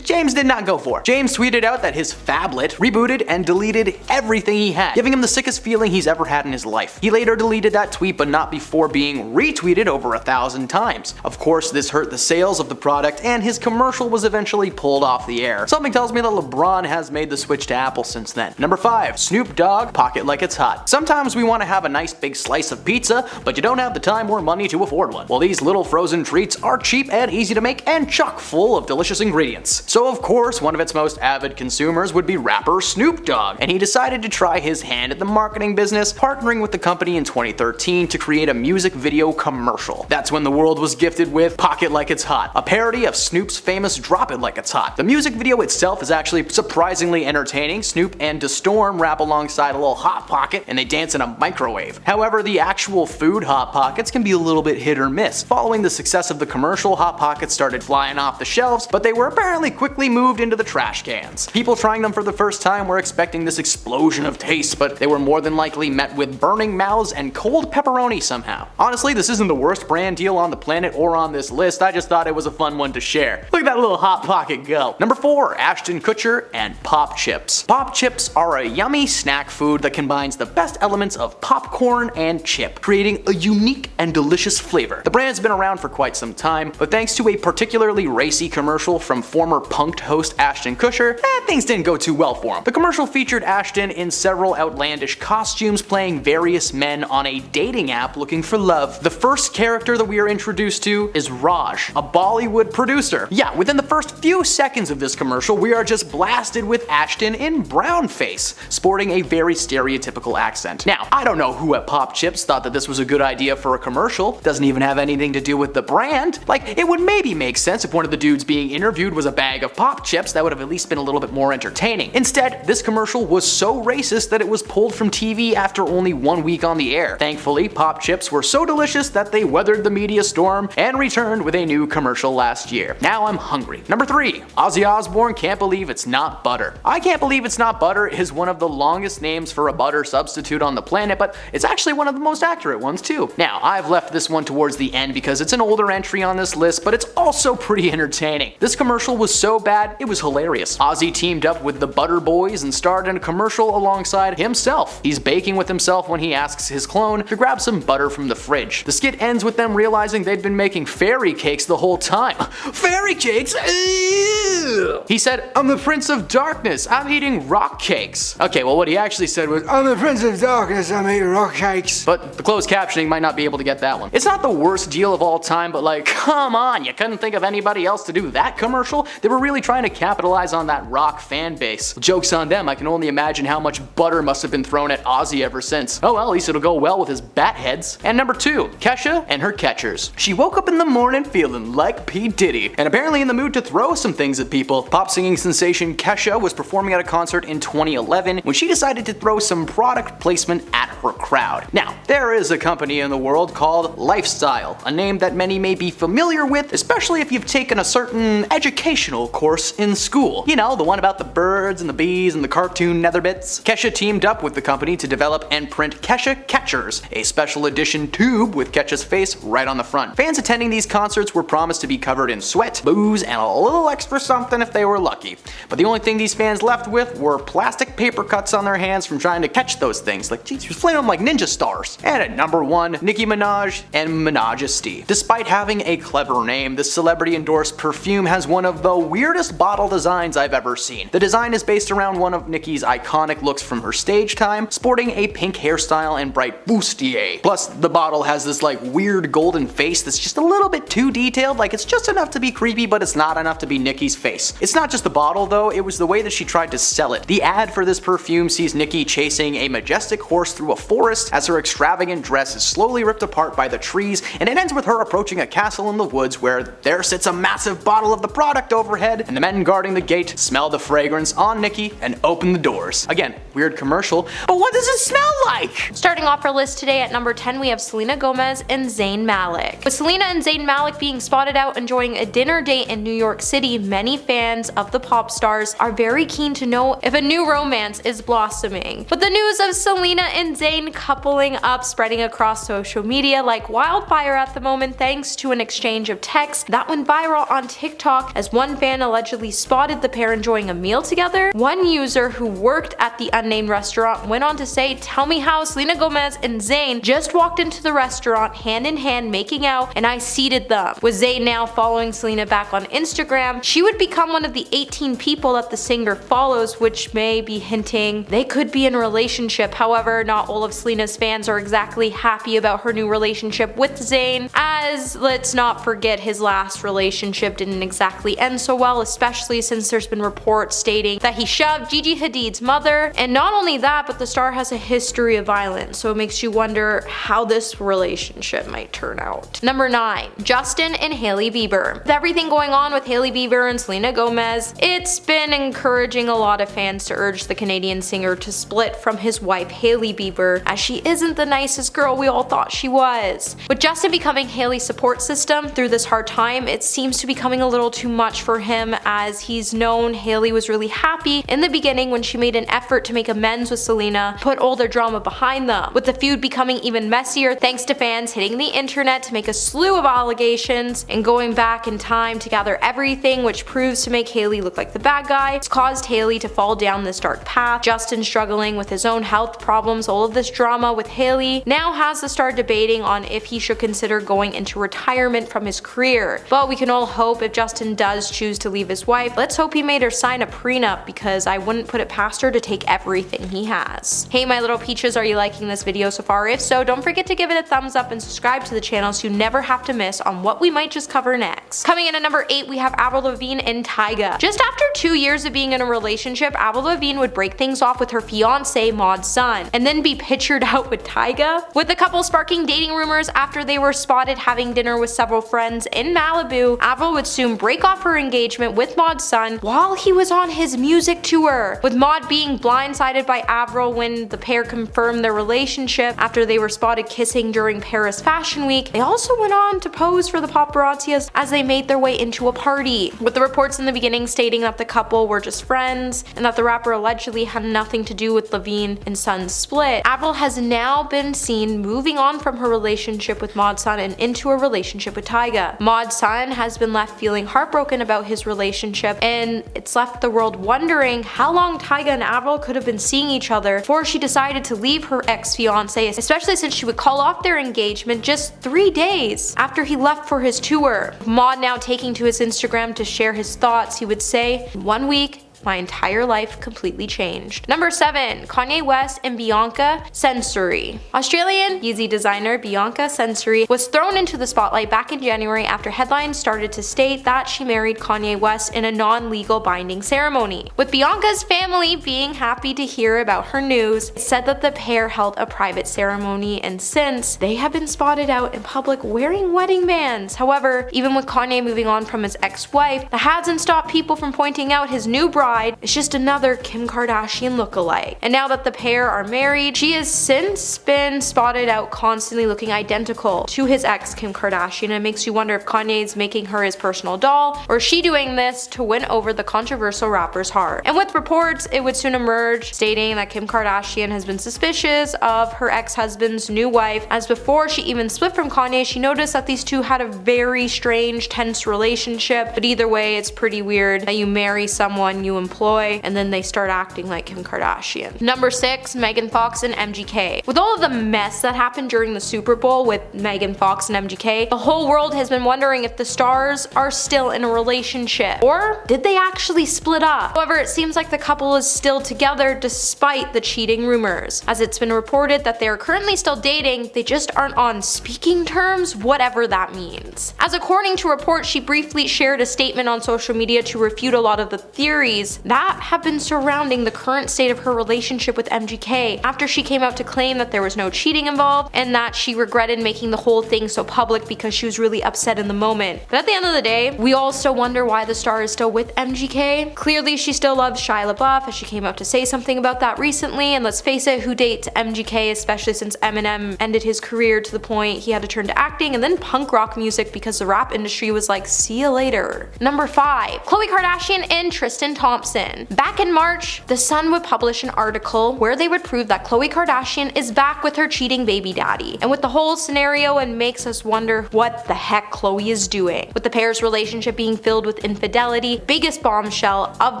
James did not go for. James tweeted out that his phablet rebooted and deleted everything he had, giving him the sickest feeling he's ever had in his life. He later deleted that tweet, but not before being retweeted over 1,000 times. Of course, this hurt the sales of the product, and his commercial was eventually pulled off the air. Something tells me that LeBron has made the switch to Apple since then. Number 5. Snoop Dogg, Pocket Like It's Hot. Sometimes we want to have a nice big slice of pizza, but you don't have the time or money to afford one. Well, these little frozen treats are cheap and easy to make and chock full of delicious ingredients. So of course, one of its most avid consumers would be rapper Snoop Dogg, and he decided to try his hand at the marketing business, partnering with the company in 2013 to create a music video commercial. That's when the world was gifted with Pocket Like It's Hot, a parody of Snoop's famous Drop It Like It's Hot. The music video itself is actually surprisingly entertaining. Snoop and DeStorm rap alongside a little Hot Pocket and they dance in a microwave. However, the actual food Hot Pockets can be a little bit hit or miss. Following the success of the commercial, Hot Pockets started flying off the shelves, but they were apparently quickly moved into the trash cans. People trying them for the first time were expecting this explosion of taste, but they were more than likely met with burning mouths and cold pepperoni somehow. Honestly, this isn't the worst brand deal on the planet or on this list, I just thought it was a fun one to share. Look at that little Hot Pocket go. Number 4. Ashton Kutcher and Pop Chips. Pop Chips are a yummy snack food that combines the best elements of popcorn and chip, creating a unique and delicious flavor. The brand's been around for quite some time, but thanks to a particularly racy commercial from former Punk'd host Ashton Kutcher, things didn't go too well for him. The commercial featured Ashton in several outlandish costumes playing various men on a dating app looking for love. The first character that we are introduced to is Raj, a Bollywood producer. Yeah, within the first few seconds of this commercial, we are just blasted with Ashton in brownface, sporting a very stereotypical accent. Now, I don't know who at Pop Chips thought that this was a good idea for a commercial. Doesn't even have anything to do with the brand. Like, it would maybe make sense if one of the dudes being interviewed was a bag of Pop Chips. That would have at least been a little bit more entertaining. Instead, this commercial was so racist that it was pulled from TV after only 1 week on the air. Thankfully, Pop Chips were so delicious that they weathered the media storm and returned with a new commercial last year. Now I'm hungry. Number 3. Ozzy Osbourne can't believe it's not butter. I can't believe it's not butter is one of the longest names for a butter substitute on the planet, but it's actually one of the most accurate ones too. Now, I've left this one towards the end because it's an older entry on this list, but it's also pretty entertaining. This commercial was so bad, it was hilarious. Ozzy teamed up with the Butter Boys and starred in a commercial alongside himself. He's baking with himself when he asks his clone to grab some butter from the fridge. The skit ends with them realizing they'd been making fairy cakes the whole time. Fairy cakes? Ew. He said, "I'm the Prince of Darkness, I'm eating rock cakes." Okay, well what he actually said was, "I'm the Prince of Darkness, I'm eating rock cakes." But the closed captioning might not be able to get that one. It's not the worst deal of all time, but like, come on, you couldn't think of anybody else to do that commercial? They were really trying to capitalize on that rock fan base. Joke's on them, I can only imagine how much butter must have been thrown at Ozzy ever since. Oh well, at least it'll go well with his bat heads. And number 2, Kesha and her catchers. She woke up in the morning feeling like P. Diddy, and apparently in the mood to throw some things at people. Pop singing sensation Kesha was performing at a concert in 2011 when she decided to throw some product placement at her crowd. Now, there is a company in the world called Lifestyle, a name that many may be familiar with, especially if you've taken a certain educational course in school. You know, the one about the birds and the bees and the cartoon nether bits. Kesha teamed up with the company to develop and print Kesha Catchers, a special edition tube with Kesha's face right on the front. Fans attending these concerts were promised to be covered in sweat, booze, and a little extra something if they were lucky. But the only thing these fans left with were plastic paper cuts on their hands from trying to catch those things. Like, geez, you're flaming them like ninja stars. And at number 1, Nicki Minaj and Majesty. Despite having a clever name, this celebrity-endorsed perfume has one of the weirdest bottle designs I've ever seen. The design is based around one of Nicki's iconic looks from her stage time, sporting a pink hairstyle and bright bustier. Plus, the bottle has this like weird golden face that's just a little bit too detailed, like it's just enough to be creepy, but it's not enough to be Nicki's face. It's not just the bottle though, it was the way that she tried to sell it. The ad for this perfume sees Nicki chasing a majestic horse through a forest as her extravagant dress is slowly ripped apart by the trees, and it ends with her approaching a castle in the woods where there sits a massive bottle of the product overhead, and the men guarding the gate smell the fragrance on Nicki and open the doors. Again, weird commercial, but what does it smell like? Starting off our list today at number 10, we have Selena Gomez and Zayn Malik. With Selena and Zayn Malik being spotted out enjoying a dinner date in New York City, many fans of the pop stars are very keen to know if a new romance is blossoming. With the news of Selena and Zayn coupling up spreading across social media like wildfire at the moment thanks to an exchange of texts that went viral on TikTok as one fan allegedly spotted the pair enjoying a meal together. One user who worked at the unnamed restaurant went on to say, "Tell me how Selena Gomez and Zayn just walked into the restaurant hand in hand making out and I seated them." With Zayn now following Selena back on Instagram, she would become one of the 18 people that the singer follows, which may be hinting they could be in a relationship. However, not all of Selena's fans are exactly happy about her new relationship with Zayn, as let's not forget his last relationship didn't exactly end so well, especially since there's been reports stating that he shoved Gigi Hadid's mother, and not only that, but the star has a history of violence, so it makes you wonder how this relationship might turn out. Number 9, Justin and Hailey Bieber. With everything going on with Hailey Bieber and Selena Gomez, it's been encouraging a lot of fans to urge the Canadian singer to split from his wife Hailey Bieber, as she isn't the nicest girl we all thought she was. With Justin becoming Hailey's support system through this hard time, it seems to be becoming a little too much for him, as he's known Hailey was really happy in the beginning when she made an effort to make amends with Selena, put all their drama behind them, with the feud becoming even messier thanks to fans hitting the internet to make a slew of allegations and going back in time to gather everything, which proves to make Hailey look like the bad guy. It's caused Hailey to fall down this dark path. Justin struggling with his own health problems, all of this drama with Hailey now has the star debating on if he should consider going into retirement from his career. But we can all hope if Justin does choose to leave his wife, let's hope he made her sign a prenup, because I wouldn't put it past her to take everything he has. Hey my little peaches, are you liking this video so far? If so, don't forget to give it a thumbs up and subscribe to the channel so you never have to miss on what we might just cover next. Coming in at number 8, we have Avril Lavigne and Tyga. Just after 2 years of being in a relationship, Avril Lavigne would break things off with her fiance Mod Sun, and then be pictured out with Tyga. With the couple sparking dating rumors after they were spotted having dinner with several friends in Malibu, Avril would soon break off her engagement with Mod Sun while he was on his music tour, with Mod being blindsided by Avril when the pair confirmed their relationship relationship after they were spotted kissing during Paris Fashion Week. They also went on to pose for the paparazzi as they made their way into a party, with the reports in the beginning stating that the couple were just friends and that the rapper allegedly had nothing to do with Lavigne and Sun's split. Avril has now been seen moving on from her relationship with Mod Sun and into a relationship with Tyga. Mod Sun has been left feeling heartbroken about his relationship, and it's left the world wondering how long Tyga and Avril could have been seeing each other before she decided to leave her ex-fiance, especially since she would call off their engagement just 3 days after he left for his tour. Mod now taking to his Instagram to share his thoughts, he would say, "1 week, my entire life completely changed." Number 7. Kanye West and Bianca Censori. Australian Yeezy designer Bianca Censori was thrown into the spotlight back in January after headlines started to state that she married Kanye West in a non-legal binding ceremony. With Bianca's family being happy to hear about her news, it said that the pair held a private ceremony, and since they have been spotted out in public wearing wedding bands. However, even with Kanye moving on from his ex-wife, that hasn't stopped people from pointing out his new bride is just another Kim Kardashian lookalike. And now that the pair are married, she has since been spotted out constantly looking identical to his ex Kim Kardashian. It makes you wonder if Kanye's making her his personal doll, or is she doing this to win over the controversial rapper's heart. And with reports, it would soon emerge stating that Kim Kardashian has been suspicious of her ex-husband's new wife, as before she even split from Kanye, she noticed that these two had a very strange, tense relationship. But either way, it's pretty weird that you marry someone you employ and then they start acting like Kim Kardashian. Number 6. Megan Fox and MGK. With all of the mess that happened during the Super Bowl with Megan Fox and MGK, the whole world has been wondering if the stars are still in a relationship, or did they actually split up? However, it seems like the couple is still together despite the cheating rumors, as it's been reported that they are currently still dating, they just aren't on speaking terms, whatever that means. As according to reports, she briefly shared a statement on social media to refute a lot of the theories that have been surrounding the current state of her relationship with MGK, after she came out to claim that there was no cheating involved and that she regretted making the whole thing so public because she was really upset in the moment. But at the end of the day, we all still wonder why the star is still with MGK. Clearly she still loves Shia LaBeouf, as she came out to say something about that recently, and let's face it, who dates MGK, especially since Eminem ended his career to the point he had to turn to acting and then punk rock music because the rap industry was like, see you later. Number 5. Khloe Kardashian and Tristan Thompson. Back in March, The Sun would publish an article where they would prove that Khloe Kardashian is back with her cheating baby daddy, and with the whole scenario, it makes us wonder what the heck Khloe is doing. With the pair's relationship being filled with infidelity, biggest bombshell of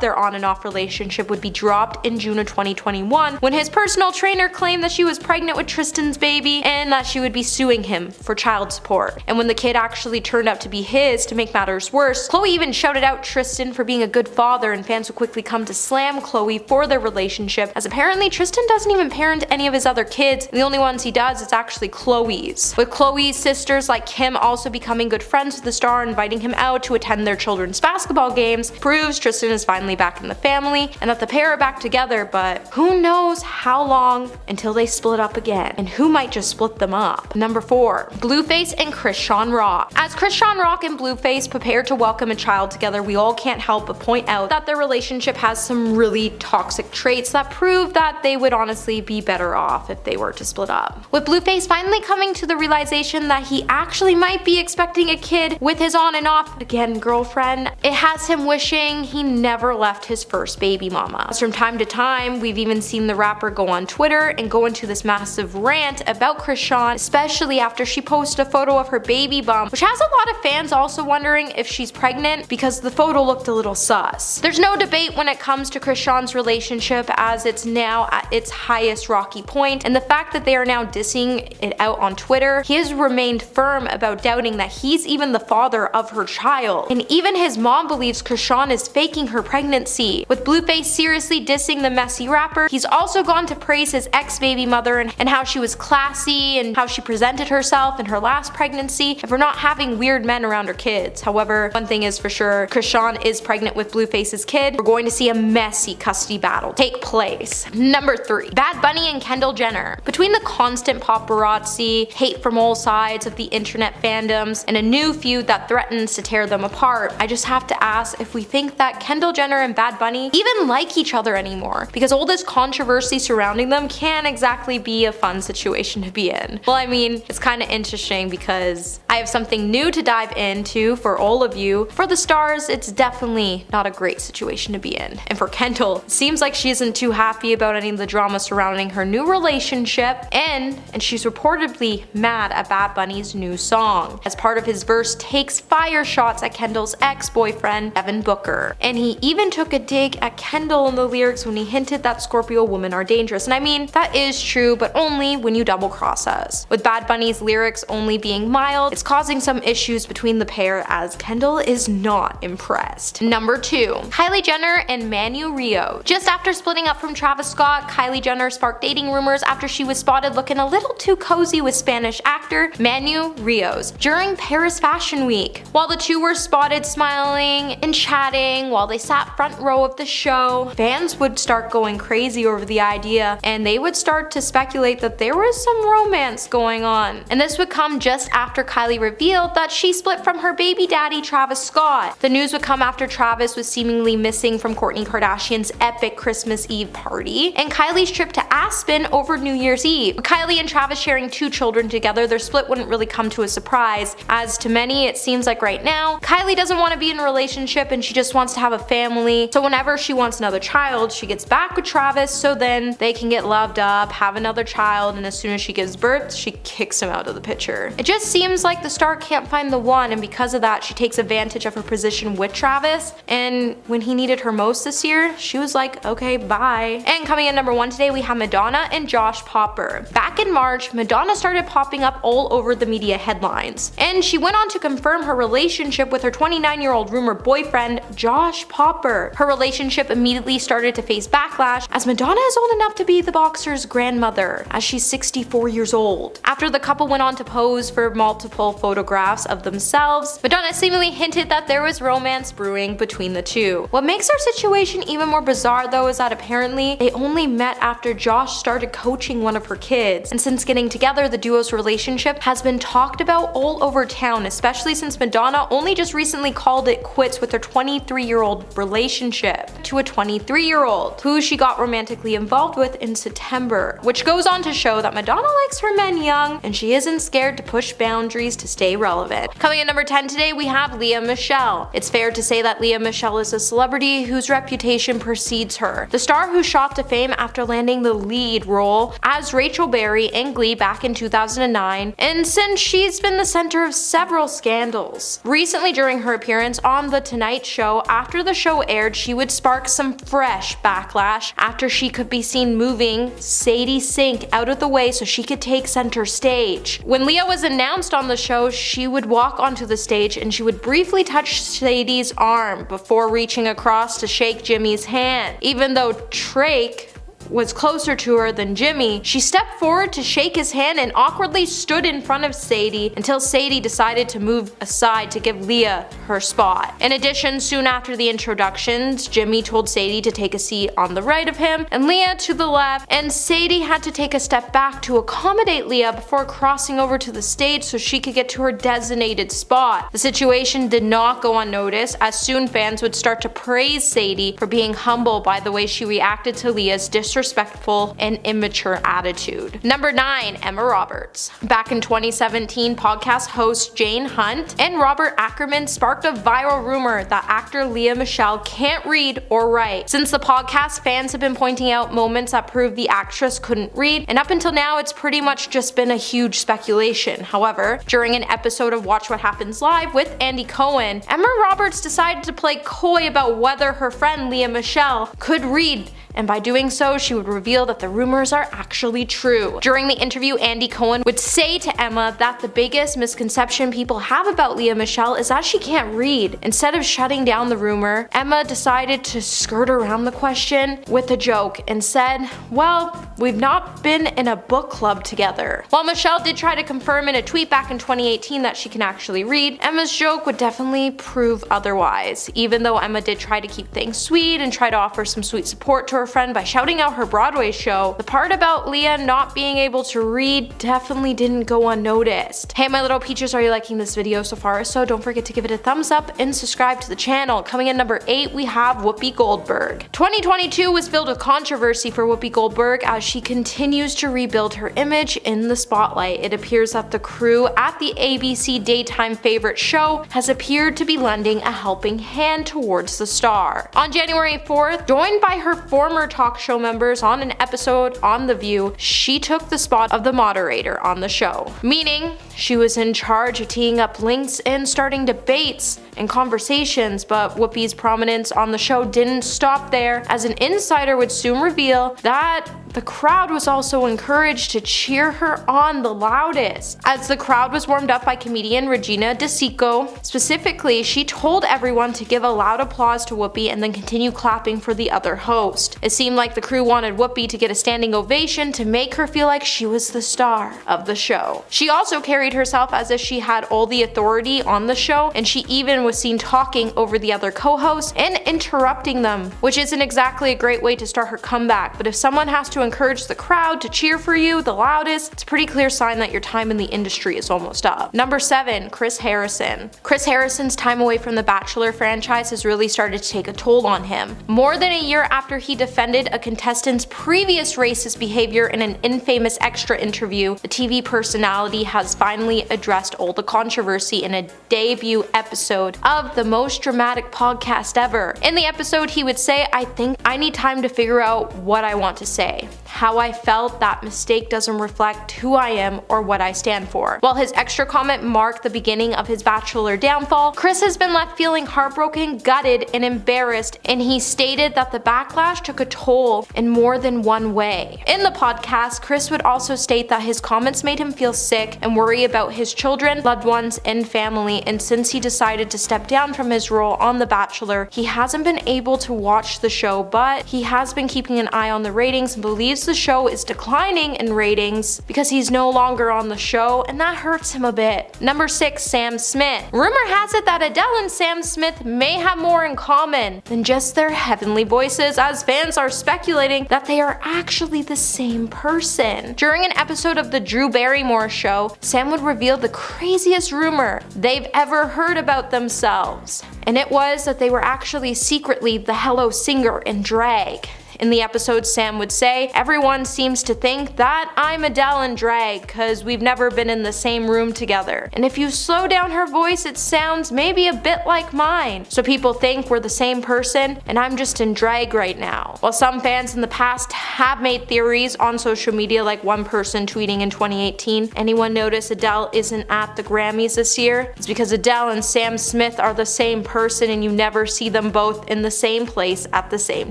their on and off relationship would be dropped in June of 2021 when his personal trainer claimed that she was pregnant with Tristan's baby and that she would be suing him for child support. And when the kid actually turned out to be his, to make matters worse, Khloe even shouted out Tristan for being a good father, and fans would quickly come to slam Khloe for their relationship, as apparently Tristan doesn't even parent any of his other kids, and the only ones he does is actually Khloe's. With Khloe's sisters like Kim also becoming good friends with the star, inviting him out to attend their children's basketball games, proves Tristan is finally back in the family and that the pair are back together, but who knows how long until they split up again, and who might just split them up. Number 4. Blueface and Chrisean Rock. As Chrisean Rock and Blueface prepare to welcome a child together, we all can't help but point out that their relationship has some really toxic traits that prove that they would honestly be better off if they were to split up. With Blueface finally coming to the realization that he actually might be expecting a kid with his on and off again girlfriend, it has him wishing he never left his first baby mama. As from time to time, we've even seen the rapper go on Twitter and go into this massive rant about Chrisean, especially after she posted a photo of her baby bump, which has a lot of fans also wondering if she's pregnant because the photo looked a little sus. There's no debate when it comes to Chrisean's relationship, as it's now at its highest rocky point, and the fact that they are now dissing it out on Twitter, he has remained firm about doubting that he's even the father of her child, and even his mom believes Chrisean is faking her pregnancy. With Blueface seriously dissing the messy rapper, he's also gone to praise his ex-baby mother and how she was classy and how she presented herself in her last pregnancy, and for not having weird men around her kids. However, one thing is for sure, Chrisean is pregnant with Blueface's kid, kid, we're going to see a messy custody battle take place. Number 3. Bad Bunny and Kendall Jenner. Between the constant paparazzi, hate from all sides of the internet fandoms, and a new feud that threatens to tear them apart, I just have to ask if we think that Kendall Jenner and Bad Bunny even like each other anymore, because all this controversy surrounding them can't exactly be a fun situation to be in. Well, I mean, it's kind of interesting because I have something new to dive into for all of you. For the stars, it's definitely not a great situation to be in. And for Kendall, it seems like she isn't too happy about any of the drama surrounding her new relationship, and she's reportedly mad at Bad Bunny's new song, as part of his verse takes fire shots at Kendall's ex-boyfriend, Devin Booker. And he even took a dig at Kendall in the lyrics when he hinted that Scorpio women are dangerous. And I mean, that is true, but only when you double cross us. With Bad Bunny's lyrics only being mild, it's causing some issues between the pair, as Kendall is not impressed. Number 2. Kylie Jenner and Manu Rio. Just after splitting up from Travis Scott, Kylie Jenner sparked dating rumors after she was spotted looking a little too cozy with Spanish actor Manu Rios during Paris Fashion Week. While the two were spotted smiling and chatting while they sat front row of the show, fans would start going crazy over the idea, and they would start to speculate that there was some romance going on. And this would come just after Kylie revealed that she split from her baby daddy Travis Scott. The news would come after Travis was seemingly missing from Kourtney Kardashian's epic Christmas Eve party and Kylie's trip to Aspen over New Year's Eve. With Kylie and Travis sharing 2 children together, their split wouldn't really come to a surprise, as to many it seems like right now, Kylie doesn't want to be in a relationship and she just wants to have a family, so whenever she wants another child, she gets back with Travis so then they can get loved up, have another child, and as soon as she gives birth, she kicks him out of the picture. It just seems like the star can't find the one, and because of that, she takes advantage of her position with Travis, and when he needed her most this year, she was like, okay, bye. And coming in number 1 today, we have Madonna and Josh Popper. Back in March, Madonna started popping up all over the media headlines, and she went on to confirm her relationship with her 29-year-old rumored boyfriend, Josh Popper. Her relationship immediately started to face backlash, as Madonna is old enough to be the boxer's grandmother, as she's 64 years old. After the couple went on to pose for multiple photographs of themselves, Madonna seemingly hinted that there was romance brewing between the two. What makes their situation even more bizarre though is that apparently they only met after Josh started coaching one of her kids, and since getting together, the duo's relationship has been talked about all over town, especially since Madonna only just recently called it quits with her 23-year-old relationship to a 23-year-old who she got romantically involved with in September, which goes on to show that Madonna likes her men young and she isn't scared to push boundaries to stay relevant. Coming in number 10 today, we have Lea Michele. It's fair to say that Lea Michele is a celebrity whose reputation precedes her. The star who shot to fame after landing the lead role as Rachel Berry in Glee back in 2009, and since she's been the center of several scandals. Recently, during her appearance on The Tonight Show, after the show aired, she would spark some fresh backlash after she could be seen moving Sadie Sink out of the way so she could take center stage. When Lea was announced on the show, she would walk onto the stage and she would briefly touch Sadie's arm before reaching across to shake Jimmy's hand. Even though Drake was closer to her than Jimmy, she stepped forward to shake his hand and awkwardly stood in front of Sadie until Sadie decided to move aside to give Lea her spot. In addition, soon after the introductions, Jimmy told Sadie to take a seat on the right of him and Lea to the left, and Sadie had to take a step back to accommodate Lea before crossing over to the stage so she could get to her designated spot. The situation did not go unnoticed, as soon fans would start to praise Sadie for being humble by the way she reacted to Lea's disrespectful and immature attitude. Number 9, Emma Roberts. Back in 2017, podcast host Jane Hunt and Robert Ackerman sparked a viral rumor that actor Lea Michele can't read or write. Since the podcast, fans have been pointing out moments that prove the actress couldn't read, and up until now it's pretty much just been a huge speculation. However, during an episode of Watch What Happens Live with Andy Cohen, Emma Roberts decided to play coy about whether her friend Lea Michele could read and by doing so, she would reveal that the rumors are actually true. During the interview, Andy Cohen would say to Emma that the biggest misconception people have about Lea Michele is that she can't read. Instead of shutting down the rumor, Emma decided to skirt around the question with a joke and said, well, we've not been in a book club together. While Michele did try to confirm in a tweet back in 2018 that she can actually read, Emma's joke would definitely prove otherwise. Even though Emma did try to keep things sweet and try to offer some sweet support to her friend by shouting out her Broadway show, the part about Lea not being able to read definitely didn't go unnoticed. Hey my little peaches, are you liking this video so far? If so, don't forget to give it a thumbs up and subscribe to the channel. Coming in number 8, we have Whoopi Goldberg. 2022 was filled with controversy for Whoopi Goldberg as she continues to rebuild her image in the spotlight. It appears that the crew at the ABC daytime favorite show has appeared to be lending a helping hand towards the star. On January 4th, joined by her former talk show members on an episode on The View, she took the spot of the moderator on the show, meaning she was in charge of teeing up links and starting debates and conversations. But Whoopi's prominence on the show didn't stop there, as an insider would soon reveal that the crowd was also encouraged to cheer her on the loudest. As the crowd was warmed up by comedian Regina DeSico, specifically, she told everyone to give a loud applause to Whoopi and then continue clapping for the other host. It seemed like the crew wanted Whoopi to get a standing ovation to make her feel like she was the star of the show. She also carried herself as if she had all the authority on the show, and she even was seen talking over the other co-hosts and interrupting them, which isn't exactly a great way to start her comeback. But if someone has to encourage the crowd to cheer for you the loudest, it's a pretty clear sign that your time in the industry is almost up. Number 7, Chris Harrison. Chris Harrison's time away from the Bachelor franchise has really started to take a toll on him. More than a year after he defended a contestant's previous racist behavior in an infamous extra interview, the TV personality has finally addressed all the controversy in a debut episode of the most dramatic podcast ever. In the episode, he would say, "I think I need time to figure out what I want to say. How I felt that mistake doesn't reflect who I am or what I stand for." While his extra comment marked the beginning of his Bachelor downfall, Chris has been left feeling heartbroken, gutted, and embarrassed, and he stated that the backlash took a toll in more than one way. In the podcast, Chris would also state that his comments made him feel sick and worry about his children, loved ones, and family, and since he decided to step down from his role on The Bachelor, he hasn't been able to watch the show, but he has been keeping an eye on the ratings and believes the show is declining in ratings because he's no longer on the show, and that hurts him a bit. Number 6, Sam Smith. Rumor has it that Adele and Sam Smith may have more in common than just their heavenly voices, as fans are speculating that they are actually the same person. During an episode of the Drew Barrymore show, Sam would reveal the craziest rumor they've ever heard about themselves, and it was that they were actually secretly the Hello singer in drag. In the episode, Sam would say, "Everyone seems to think that I'm Adele in drag because we've never been in the same room together. And if you slow down her voice, it sounds maybe a bit like mine. So people think we're the same person and I'm just in drag right now." While some fans in the past have made theories on social media, like one person tweeting in 2018, "Anyone notice Adele isn't at the Grammys this year? It's because Adele and Sam Smith are the same person and you never see them both in the same place at the same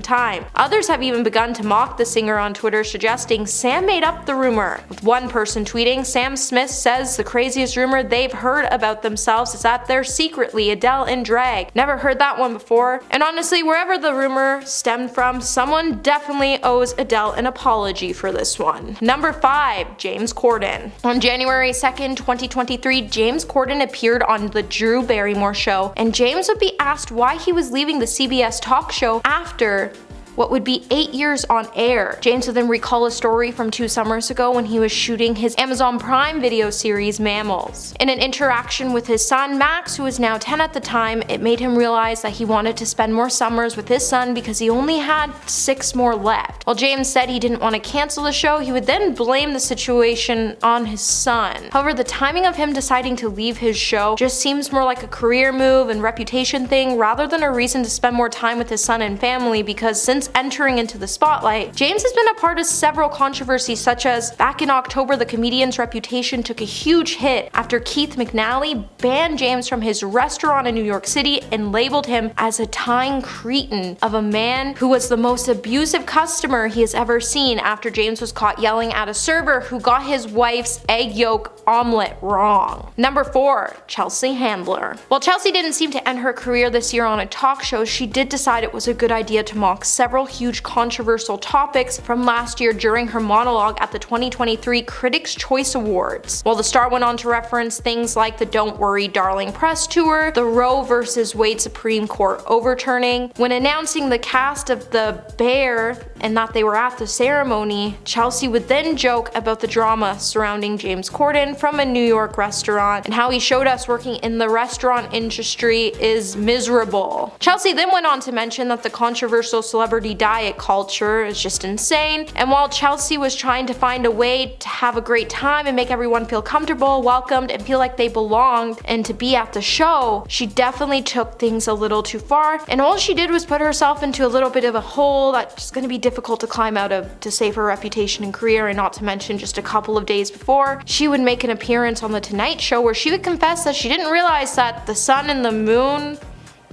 time." Others have even begun to mock the singer on Twitter, suggesting Sam made up the rumor, with one person tweeting, "Sam Smith says the craziest rumor they've heard about themselves is that they're secretly Adele in drag. Never heard that one before." And honestly, wherever the rumor stemmed from, someone definitely owes Adele an apology for this one. Number 5, James Corden. On January 2nd, 2023, James Corden appeared on the Drew Barrymore show, and James would be asked why he was leaving the CBS talk show after what would be 8 years on air. James would then recall a story from 2 summers ago when he was shooting his Amazon Prime video series Mammals. In an interaction with his son Max, who was now 10 at the time, it made him realize that he wanted to spend more summers with his son because he only had 6 more left. While James said he didn't want to cancel the show, he would then blame the situation on his son. However, the timing of him deciding to leave his show just seems more like a career move and reputation thing rather than a reason to spend more time with his son and family, because since since entering into the spotlight, James has been a part of several controversies, such as back in October, the comedian's reputation took a huge hit after Keith McNally banned James from his restaurant in New York City and labeled him as a tying cretin of a man who was the most abusive customer he has ever seen after James was caught yelling at a server who got his wife's egg yolk omelet wrong. Number 4. Chelsea Handler. While Chelsea didn't seem to end her career this year on a talk show, she did decide it was a good idea to mock several huge controversial topics from last year during her monologue at the 2023 Critics' Choice Awards. While the star went on to reference things like the Don't Worry Darling press tour, the Roe vs. Wade Supreme Court overturning. When announcing the cast of The Bear and that they were at the ceremony, Chelsea would then joke about the drama surrounding James Corden from a New York restaurant and how he showed us working in the restaurant industry is miserable. Chelsea then went on to mention that the controversial celebrity diet culture is just insane, and while Chelsea was trying to find a way to have a great time and make everyone feel comfortable, welcomed, and feel like they belonged and to be at the show, she definitely took things a little too far, and all she did was put herself into a little bit of a hole that's going to be difficult to climb out of to save her reputation and career. And not to mention, just a couple of days before, she would make an appearance on The Tonight Show where she would confess that she didn't realize that the sun and the moon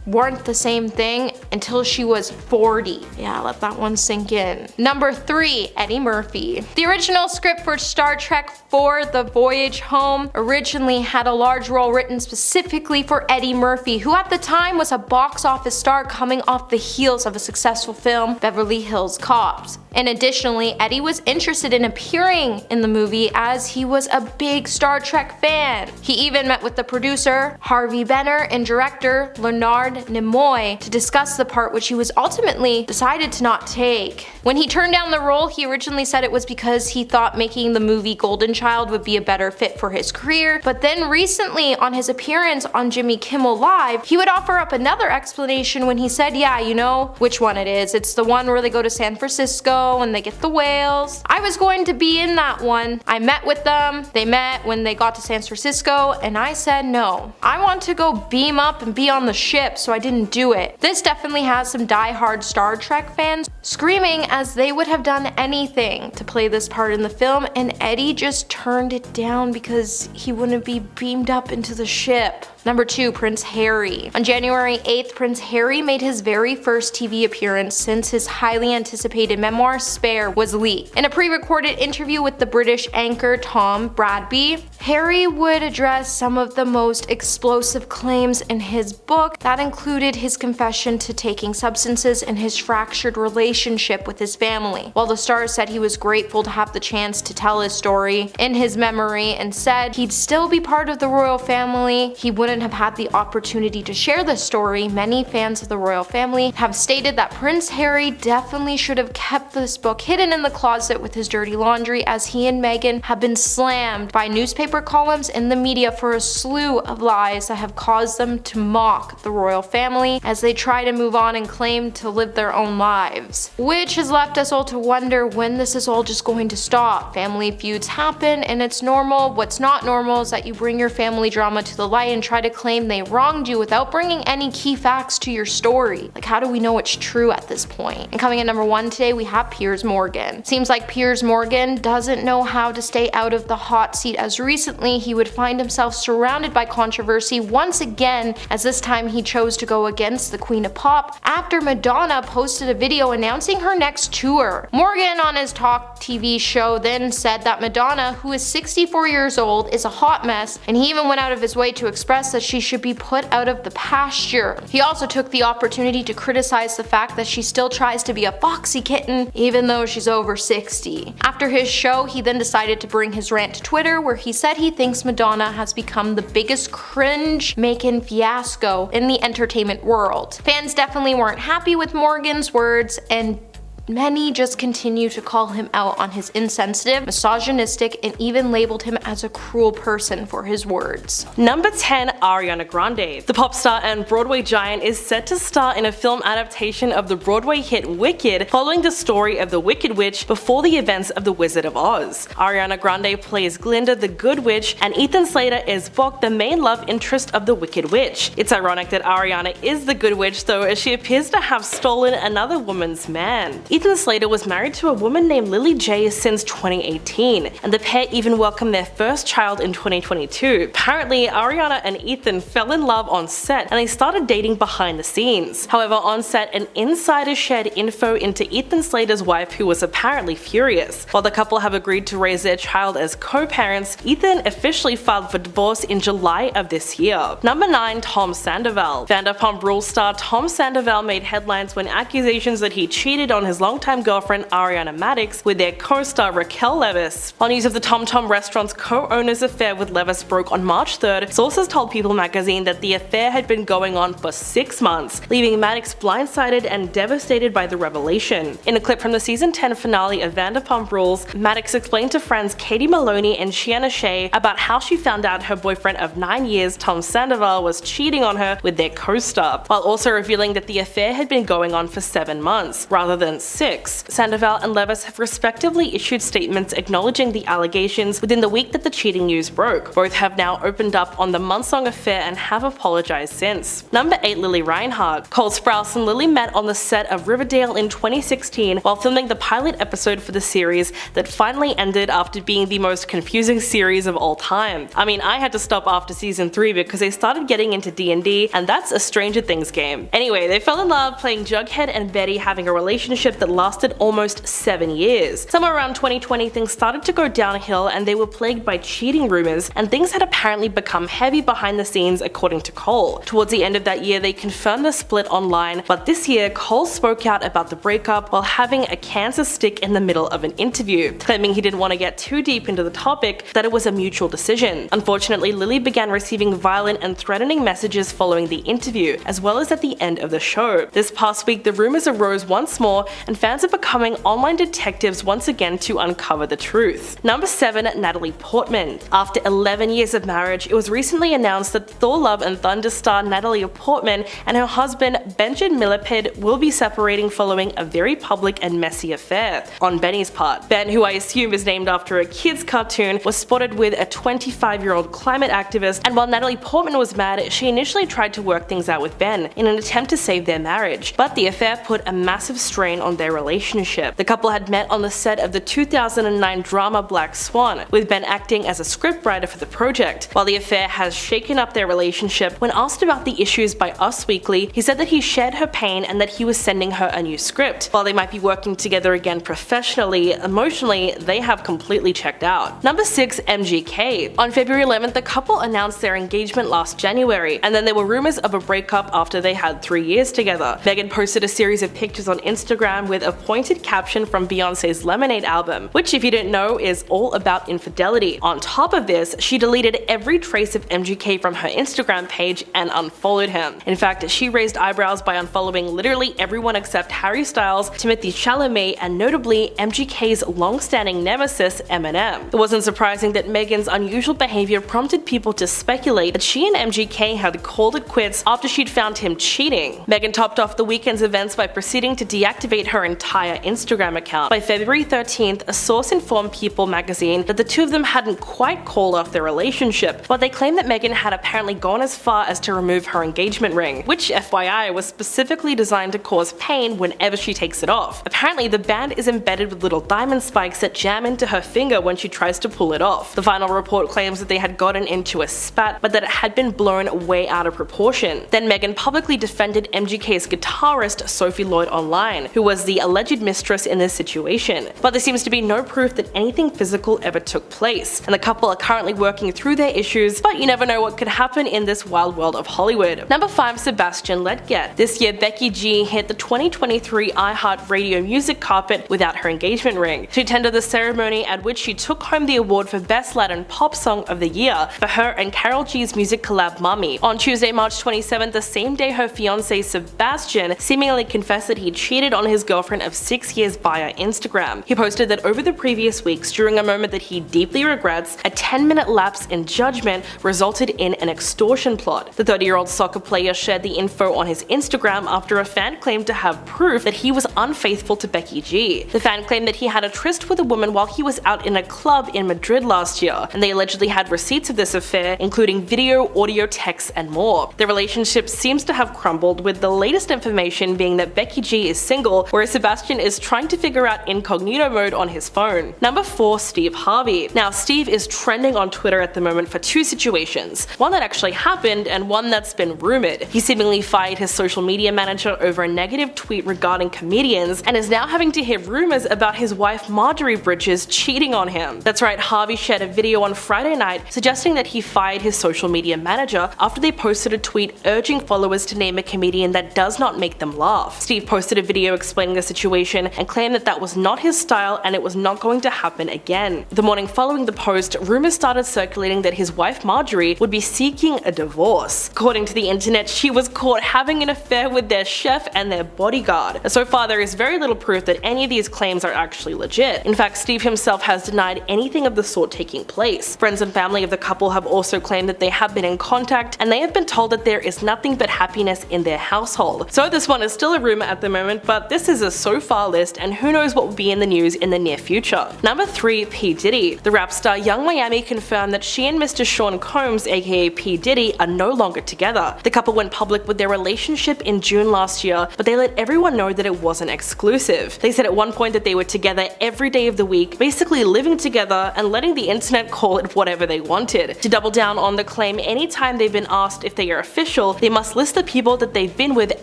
weren't the same thing until she was 40. Yeah, let that one sink in. Number 3, Eddie Murphy. The original script for Star Trek IV: The Voyage Home originally had a large role written specifically for Eddie Murphy, who at the time was a box office star coming off the heels of a successful film, Beverly Hills Cops. And additionally, Eddie was interested in appearing in the movie as he was a big Star Trek fan. He even met with the producer, Harvey Benner, and director, Leonard Nimoy, to discuss the part, which he was ultimately decided to not take. When he turned down the role, he originally said it was because he thought making the movie Golden Child would be a better fit for his career, but then recently on his appearance on Jimmy Kimmel Live, he would offer up another explanation when he said, yeah, you know which one it is. It's the one where they go to San Francisco and they get the whales. I was going to be in that one. I met with them. They met when they got to San Francisco, and I said no. I want to go beam up and be on the ship, so I didn't do it. This definitely has some die-hard Star Trek fans screaming as they would have done anything to play this part in the film, and Eddie just turned it down because he wouldn't be beamed up into the ship. Number 2, Prince Harry. On January 8th, Prince Harry made his very first TV appearance since his highly anticipated memoir Spare was leaked. In a pre-recorded interview with the British anchor Tom Bradby, Harry would address some of the most explosive claims in his book that included his confession to taking substances and his fractured relationship with his family. While the star said he was grateful to have the chance to tell his story in his memory and said he'd still be part of the royal family, he wouldn't have had the opportunity to share this story. Many fans of the royal family have stated that Prince Harry definitely should have kept this book hidden in the closet with his dirty laundry, as he and Meghan have been slammed by newspaper columns and the media for a slew of lies that have caused them to mock the royal family as they try to move on and claim to live their own lives. Which has left us all to wonder when this is all just going to stop. Family feuds happen and it's normal. What's not normal is that you bring your family drama to the light and try to claim they wronged you without bringing any key facts to your story. Like, how do we know it's true at this point? And coming in number 1 today, we have Piers Morgan. Seems like Piers Morgan doesn't know how to stay out of the hot seat, as recently he would find himself surrounded by controversy once again, as this time he chose to go against the Queen of Pop after Madonna posted a video announcing her next tour. Morgan on his Talk TV show then said that Madonna, who is 64 years old, is a hot mess, and he even went out of his way to express that she should be put out of the pasture. He also took the opportunity to criticize the fact that she still tries to be a foxy kitten even though she's over 60. After his show, he then decided to bring his rant to Twitter, where he said he thinks Madonna has become the biggest cringe-making fiasco in the entertainment world. Fans definitely weren't happy with Morgan's words, and many just continue to call him out on his insensitive, misogynistic, and even labeled him as a cruel person for his words. Number 10. Ariana Grande. The pop star and Broadway giant is set to star in a film adaptation of the Broadway hit Wicked, following the story of the Wicked Witch before the events of The Wizard of Oz. Ariana Grande plays Glinda the Good Witch, and Ethan Slater is Bok, the main love interest of the Wicked Witch. It's ironic that Ariana is the Good Witch though, as she appears to have stolen another woman's man. Ethan Slater was married to a woman named Lily J since 2018, and the pair even welcomed their first child in 2022. Apparently, Ariana and Ethan fell in love on set and they started dating behind the scenes. However, on set, an insider shared info into Ethan Slater's wife, who was apparently furious. While the couple have agreed to raise their child as co-parents, Ethan officially filed for divorce in July of this year. Number 9. Tom Sandoval. Vanderpump Rules star Tom Sandoval made headlines when accusations that he cheated on his longtime girlfriend Ariana Madix with their co-star Raquel Leviss. While news of the Tom Tom restaurant's co-owner's affair with Leviss broke on March 3rd, sources told People magazine that the affair had been going on for 6 months, leaving Madix blindsided and devastated by the revelation. In a clip from the season 10 finale of Vanderpump Rules, Madix explained to friends Katie Maloney and Shiana Shea about how she found out her boyfriend of 9 years, Tom Sandoval, was cheating on her with their co-star, while also revealing that the affair had been going on for 7 months, rather than 6. Sandoval and Leviss have respectively issued statements acknowledging the allegations within the week that the cheating news broke. Both have now opened up on the months-long affair and have apologized since. Number 8. Lily Reinhart. Cole Sprouse and Lily met on the set of Riverdale in 2016 while filming the pilot episode for the series that finally ended after being the most confusing series of all time. I mean, I had to stop after season 3 because they started getting into D&D, and that's a Stranger Things game. Anyway, they fell in love playing Jughead and Betty, having a relationship that lasted almost 7 years. Somewhere around 2020, things started to go downhill and they were plagued by cheating rumors, and things had apparently become heavy behind the scenes according to Cole. Towards the end of that year, they confirmed the split online, but this year, Cole spoke out about the breakup while having a cancer stick in the middle of an interview, claiming he didn't want to get too deep into the topic, that it was a mutual decision. Unfortunately, Lily began receiving violent and threatening messages following the interview, as well as at the end of the show. This past week, the rumors arose once more, and fans are becoming online detectives once again to uncover the truth. Number 7. Natalie Portman. After 11 years of marriage, it was recently announced that Thor: Love and Thunder star Natalie Portman and her husband Benjamin Millipede will be separating following a very public and messy affair on Benny's part. Ben, who I assume is named after a kid's cartoon, was spotted with a 25-year-old climate activist, and while Natalie Portman was mad, she initially tried to work things out with Ben in an attempt to save their marriage, but the affair put a massive strain on their relationship. The couple had met on the set of the 2009 drama Black Swan, with Ben acting as a scriptwriter for the project. While the affair has shaken up their relationship, when asked about the issues by Us Weekly, he said that he shared her pain and that he was sending her a new script. While they might be working together again professionally, emotionally, they have completely checked out. Number 6. MGK. On February 11th, the couple announced their engagement last January, and then there were rumors of a breakup after they had 3 years together. Megan posted a series of pictures on Instagram with a pointed caption from Beyonce's Lemonade album, which, if you didn't know, is all about infidelity. On top of this, she deleted every trace of MGK from her Instagram page and unfollowed him. In fact, she raised eyebrows by unfollowing literally everyone except Harry Styles, Timothée Chalamet, and notably MGK's long-standing nemesis Eminem. It wasn't surprising that Megan's unusual behavior prompted people to speculate that she and MGK had called it quits after she'd found him cheating. Megan topped off the weekend's events by proceeding to deactivate her entire Instagram account. By February 13th, a source informed People magazine that the two of them hadn't quite called off their relationship, but they claimed that Megan had apparently gone as far as to remove her engagement ring, which, FYI, was specifically designed to cause pain whenever she takes it off. Apparently, the band is embedded with little diamond spikes that jam into her finger when she tries to pull it off. The final report claims that they had gotten into a spat, but that it had been blown way out of proportion. Then Megan publicly defended MGK's guitarist Sophie Lloyd online, who was the alleged mistress in this situation. But there seems to be no proof that anything physical ever took place, and the couple are currently working through their issues, but you never know what could happen in this wild world of Hollywood. Number 5. Sebastian Ledget. This year, Becky G hit the 2023 iHeart Radio music carpet without her engagement ring. She attended the ceremony at which she took home the award for Best Latin Pop Song of the Year for her and Karol G's music collab Mommy. On Tuesday, March 27th, the same day her fiancé Sebastian seemingly confessed that he cheated on his girlfriend girlfriend of 6 years via Instagram. He posted that over the previous weeks, during a moment that he deeply regrets, a 10-minute lapse in judgment resulted in an extortion plot. The 30-year-old soccer player shared the info on his Instagram after a fan claimed to have proof that he was unfaithful to Becky G. The fan claimed that he had a tryst with a woman while he was out in a club in Madrid last year, and they allegedly had receipts of this affair, including video, audio, texts, and more. The relationship seems to have crumbled, with the latest information being that Becky G is single, whereas Sebastian is trying to figure out incognito mode on his phone. Number 4. Steve Harvey. Now, Steve is trending on Twitter at the moment for two situations, one that actually happened and one that's been rumored. He seemingly fired his social media manager over a negative tweet regarding comedians and is now having to hear rumors about his wife Marjorie Bridges cheating on him. That's right, Harvey shared a video on Friday night suggesting that he fired his social media manager after they posted a tweet urging followers to name a comedian that does not make them laugh. Steve posted a video explaining the situation and claimed that that was not his style and it was not going to happen again. The morning following the post, rumors started circulating that his wife Marjorie would be seeking a divorce. According to the internet, she was caught having an affair with their chef and their bodyguard. And so far, there is very little proof that any of these claims are actually legit. In fact, Steve himself has denied anything of the sort taking place. Friends and family of the couple have also claimed that they have been in contact and they have been told that there is nothing but happiness in their household. So this one is still a rumor at the moment, but this is a so far list and who knows what will be in the news in the near future. Number 3. P. Diddy. The rap star Young Miami confirmed that she and Mr. Sean Combs, aka P. Diddy, are no longer together. The couple went public with their relationship in June last year, but they let everyone know that it wasn't exclusive. They said at one point that they were together every day of the week, basically living together and letting the internet call it whatever they wanted. To double down on the claim, anytime they've been asked if they are official, they must list the people that they've been with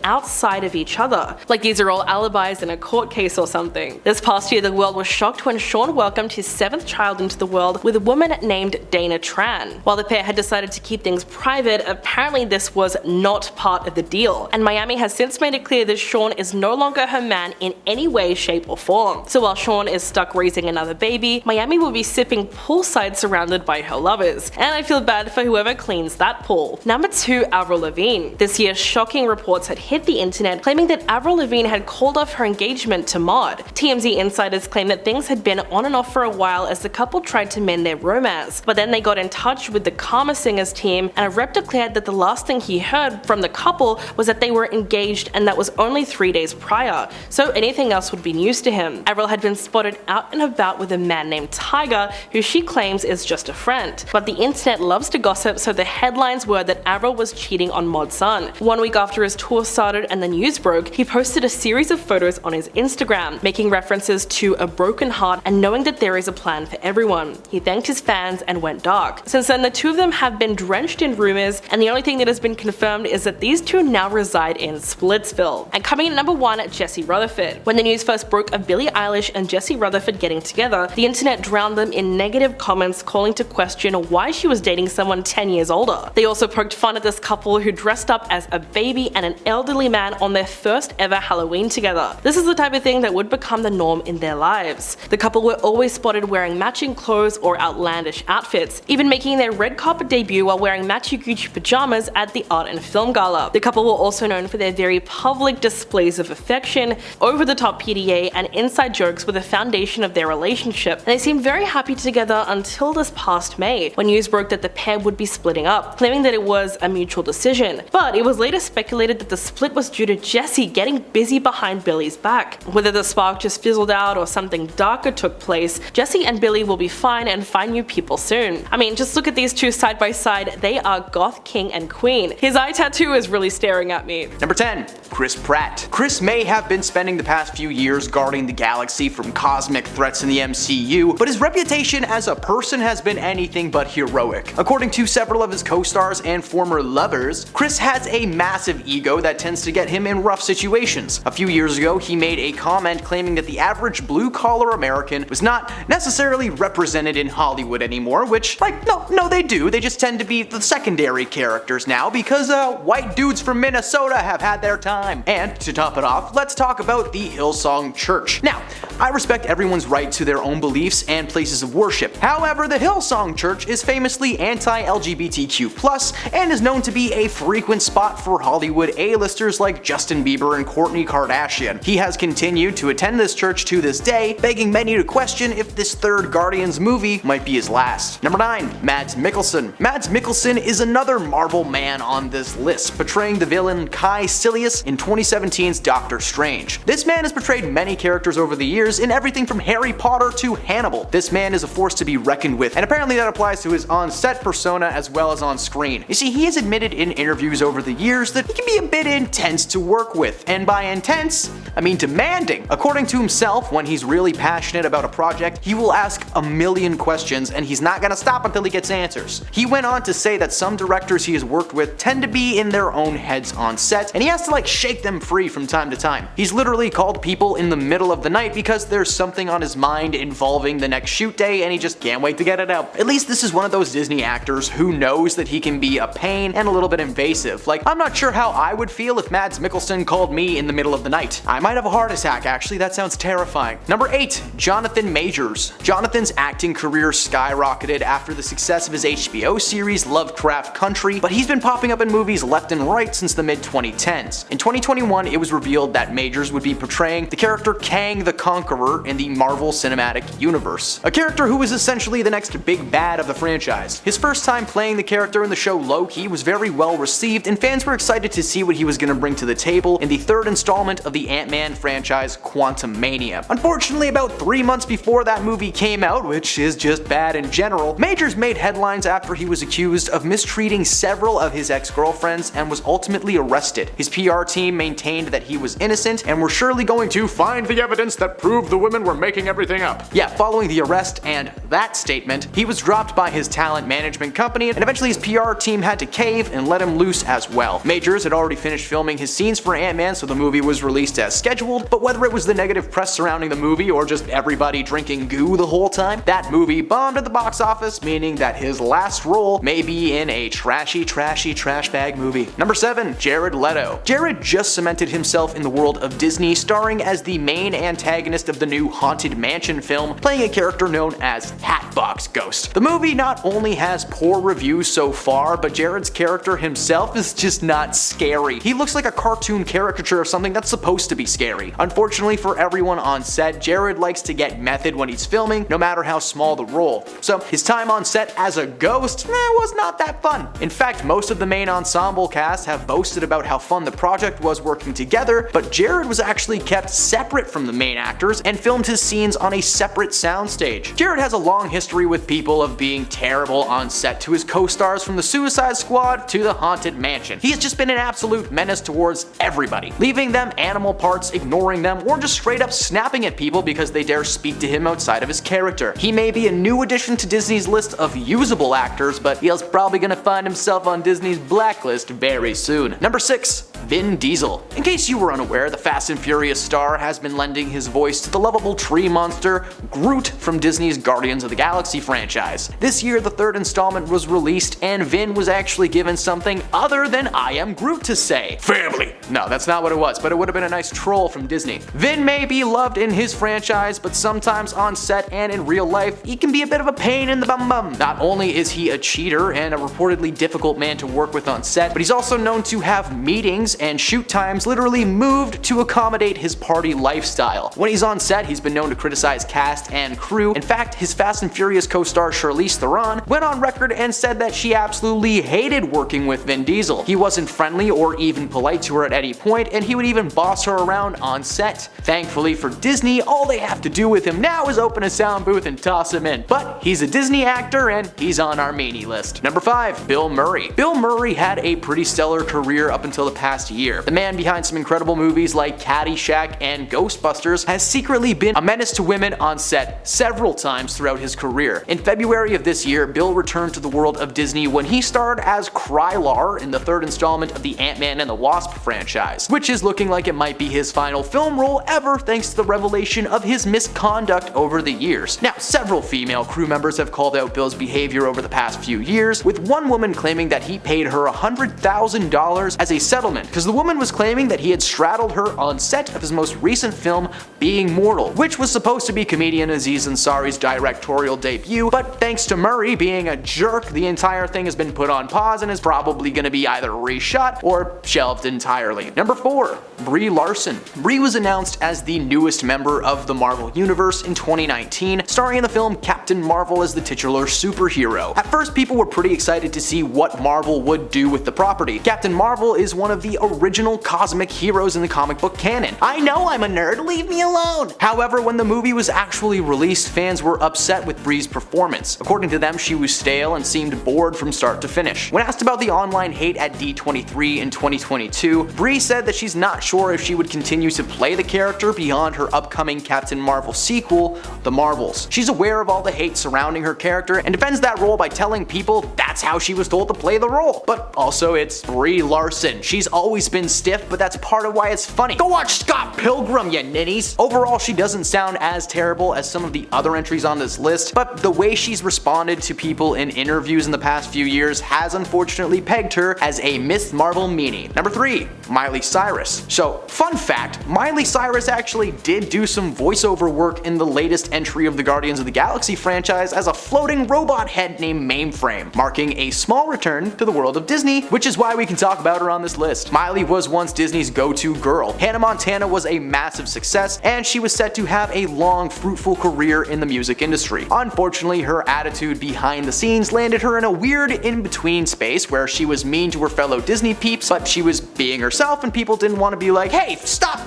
outside of each other. Like these are all alibis in a court case or something. This past year, the world was shocked when Sean welcomed his 7th child into the world with a woman named Dana Tran. While the pair had decided to keep things private, apparently this was not part of the deal. And Miami has since made it clear that Sean is no longer her man in any way, shape, or form. So while Sean is stuck raising another baby, Miami will be sipping poolside surrounded by her lovers. And I feel bad for whoever cleans that pool. Number 2. Avril Lavigne. This year, shocking reports had hit the internet claiming that Avril Lavigne had called off her engagement to Mod. TMZ insiders claim that things had been on and off for a while as the couple tried to mend their romance, but then they got in touch with the Karma Singers team and a rep declared that the last thing he heard from the couple was that they were engaged and that was only 3 days prior, so anything else would be news to him. Avril had been spotted out and about with a man named Tiger, who she claims is just a friend, but the internet loves to gossip, so the headlines were that Avril was cheating on Mod's son. 1 week after his tour started and the news broke, he posted a series of photos on his Instagram, making references to a broken heart and knowing that there is a plan for everyone. He thanked his fans and went dark. Since then, the two of them have been drenched in rumors, and the only thing that has been confirmed is that these two now reside in Splitsville. And coming in at number 1, Jesse Rutherford. When the news first broke of Billie Eilish and Jesse Rutherford getting together, the internet drowned them in negative comments calling to question why she was dating someone 10 years older. They also poked fun at this couple who dressed up as a baby and an elderly man on their first ever Halloween together. This is the type of thing that would become the norm in their lives. The couple were always spotted wearing matching clothes or outlandish outfits, even making their red carpet debut while wearing matchy Gucci pajamas at the Art and Film Gala. The couple were also known for their very public displays of affection, over-the-top PDA, and inside jokes were the foundation of their relationship, and they seemed very happy together until this past May, when news broke that the pair would be splitting up, claiming that it was a mutual decision. But it was later speculated that the split was due to Jesse getting busy behind Billie's back. Whether the spark just fizzled out or something darker took place, Jesse and Billie will be fine and find new people soon. I mean, just look at these two side by side, they are goth king and queen. His eye tattoo is really staring at me. Number 10. Chris Pratt. Chris may have been spending the past few years guarding the galaxy from cosmic threats in the MCU, but his reputation as a person has been anything but heroic. According to several of his co-stars and former lovers, Chris has a massive ego that tends to get him in rough situations. A few years ago, he made a comment claiming that the average blue-collar American was not necessarily represented in Hollywood anymore, which, like, no they do, they just tend to be the secondary characters now because white dudes from Minnesota have had their time. And to top it off, let's talk about the Hillsong Church. Now, I respect everyone's right to their own beliefs and places of worship. However, the Hillsong Church is famously anti-LGBTQ+, and is known to be a frequent spot for Hollywood A-listers like Justin Bieber and Kourtney Kardashian. He has continued to attend this church to this day, begging many to question if this third Guardians movie might be his last. Number 9. Mads Mikkelsen. Mads Mikkelsen is another Marvel man on this list, portraying the villain Kai Silius in 2017's Doctor Strange. This man has portrayed many characters over the years in everything from Harry Potter to Hannibal. This man is a force to be reckoned with, and apparently that applies to his on-set persona as well as on screen. You see, he has admitted in interviews over the years that he can be a bit intense to work with, and by intense, I mean demanding. According to himself, when he's really passionate about a project, he will ask a million questions and he's not gonna stop until he gets answers. He went on to say that some directors he has worked with tend to be in their own heads on set, and he has to shake them free from time to time. He's literally called people in the middle of the night because there's something on his mind involving the next shoot day and he just can't wait to get it out. At least this is one of those Disney actors who knows that he can be a pain and a little bit invasive. I'm not sure how I would feel if Mads Mikkelsen called me in the middle of the night. I might have a heart attack, actually. That sounds terrifying. Number 8. Jonathan Majors. Jonathan's acting career skyrocketed after the success of his HBO series Lovecraft Country, but he's been popping up in movies left and right since the mid-2010s. In 2021, it was revealed that Majors would be portraying the character Kang the Conqueror in the Marvel Cinematic Universe, a character who is essentially the next big bad of the franchise. His first time playing the character in the show Loki was very well received, and fans were excited to see what he was going to bring to the table in the third installment of the Ant-Man franchise, Quantumania. Unfortunately, about 3 months before that movie came out, which is just bad in general, Majors made headlines after he was accused of mistreating several of his ex-girlfriends and was ultimately arrested. His PR team maintained that he was innocent and were surely going to find the evidence that proved the women were making everything up. Yeah, following the arrest and that statement, he was dropped by his talent management company, and eventually his PR team had to cave and let him loose as well. Majors had already finished filming his scenes for Ant-Man, so the movie was released as scheduled, but whether it was the negative press surrounding the movie or just everybody drinking goo the whole time, that movie bombed at the box office, meaning that his last role may be in a trashy trash bag movie. Number 7. Jared Leto. Jared just cemented himself in the world of Disney, starring as the main antagonist of the new Haunted Mansion film, playing a character known as Hatbox Ghost. The movie not only has poor reviews so far, but Jared's character himself is just not scary. He looks like a cartoon caricature of something that's supposed to be scary. Unfortunately for everyone on set, Jared likes to get method when he's filming, no matter how small the role. So his time on set as a ghost was not that fun. In fact, most of the main ensemble cast have boasted about how fun the project was working together, but Jared was actually kept separate from the main actors and filmed his scenes on a separate soundstage. Jared has a long history with people of being terrible on set, to his co-stars from the Suicide Squad to the Haunted Mansion. He has just been an absolute menace towards everybody, leaving them animal parts, ignoring them, or just straight up snapping at people because they dare speak to him outside of his character. He may be a new addition to Disney's list of usable actors, but he's probably gonna find himself on Disney's blacklist very soon. Number 6. Vin Diesel. In case you were unaware, the Fast and Furious star has been lending his voice to the lovable tree monster Groot from Disney's Guardians of the Galaxy franchise. This year, the third installment was released, and Vin was actually given something other than "I am Groot" to say. Family! No, that's not what it was, but it would have been a nice troll from Disney. Vin may be loved in his franchise, but sometimes on set and in real life, he can be a bit of a pain in the bum. Not only is he a cheater and a reportedly difficult man to work with on set, but he's also known to have meetings and shoot times literally moved to accommodate his party lifestyle. When he's on set, he's been known to criticize cast and crew. In fact, his Fast and Furious co-star Charlize Theron went on record and said that she absolutely hated working with Vin Diesel. He wasn't friendly or even polite to her at any point, and he would even boss her around on set. Thankfully for Disney, all they have to do with him now is open a sound booth and toss him in. But he's a Disney actor and he's on our meanie list. Number 5. Bill Murray. Bill Murray had a pretty stellar career up until the past year. The man behind some incredible movies like Caddyshack and Ghostbusters has secretly been a menace to women on set several times throughout his career. In February of this year, Bill returned to the world of Disney when he starred as Krylar in the third installment of the Ant-Man and the Wasp franchise, which is looking like it might be his final film role ever thanks to the revelation of his misconduct over the years. Now, several female crew members have called out Bill's behavior over the past few years, with one woman claiming that he paid her $100,000 as a settlement because the woman was claiming that he had straddled her on set of his most recent film, Being Mortal, which was supposed to be comedian Aziz Ansari's directorial debut, but thanks to Murray being a jerk, the entire thing has been put on pause and is probably going to be either reshot or shelved entirely. Number 4. Brie Larson. Larson. Brie was announced as the newest member of the Marvel Universe in 2019, starring in the film Captain Marvel as the titular superhero. At first, people were pretty excited to see what Marvel would do with the property. Captain Marvel is one of the original cosmic heroes in the comic book canon. I know I'm a nerd, leave me alone! However, when the movie was actually released, fans were upset with Brie's performance. According to them, she was stale and seemed bored from start to finish. When asked about the online hate at D23 in 2022, Brie said that she's not sure if she would continue to play the character beyond her upcoming Captain Marvel sequel, The Marvels. She's aware of all the hate surrounding her character and defends that role by telling people that's how she was told to play the role. But also, it's Brie Larson. She's always been stiff, but that's part of why it's funny. Go watch Scott Pilgrim, you ninnies! Overall, she doesn't sound as terrible as some of the other entries on this list, but the way she's responded to people in interviews in the past few years has unfortunately pegged her as a Miss Marvel meanie. Number 3, Miley Cyrus. So, fun fact, Miley Cyrus actually did do some voiceover work in the latest entry of the Guardians of the Galaxy franchise as a floating robot head named Mainframe, marking a small return to the world of Disney, which is why we can talk about her on this list. Miley was once Disney's go-to girl. Hannah Montana was a massive success, and she was set to have a long, fruitful career in the music industry. Unfortunately, her attitude behind the scenes landed her in a weird in-between space where she was mean to her fellow Disney peeps, but she was being herself and people didn't want to be like, hey, stop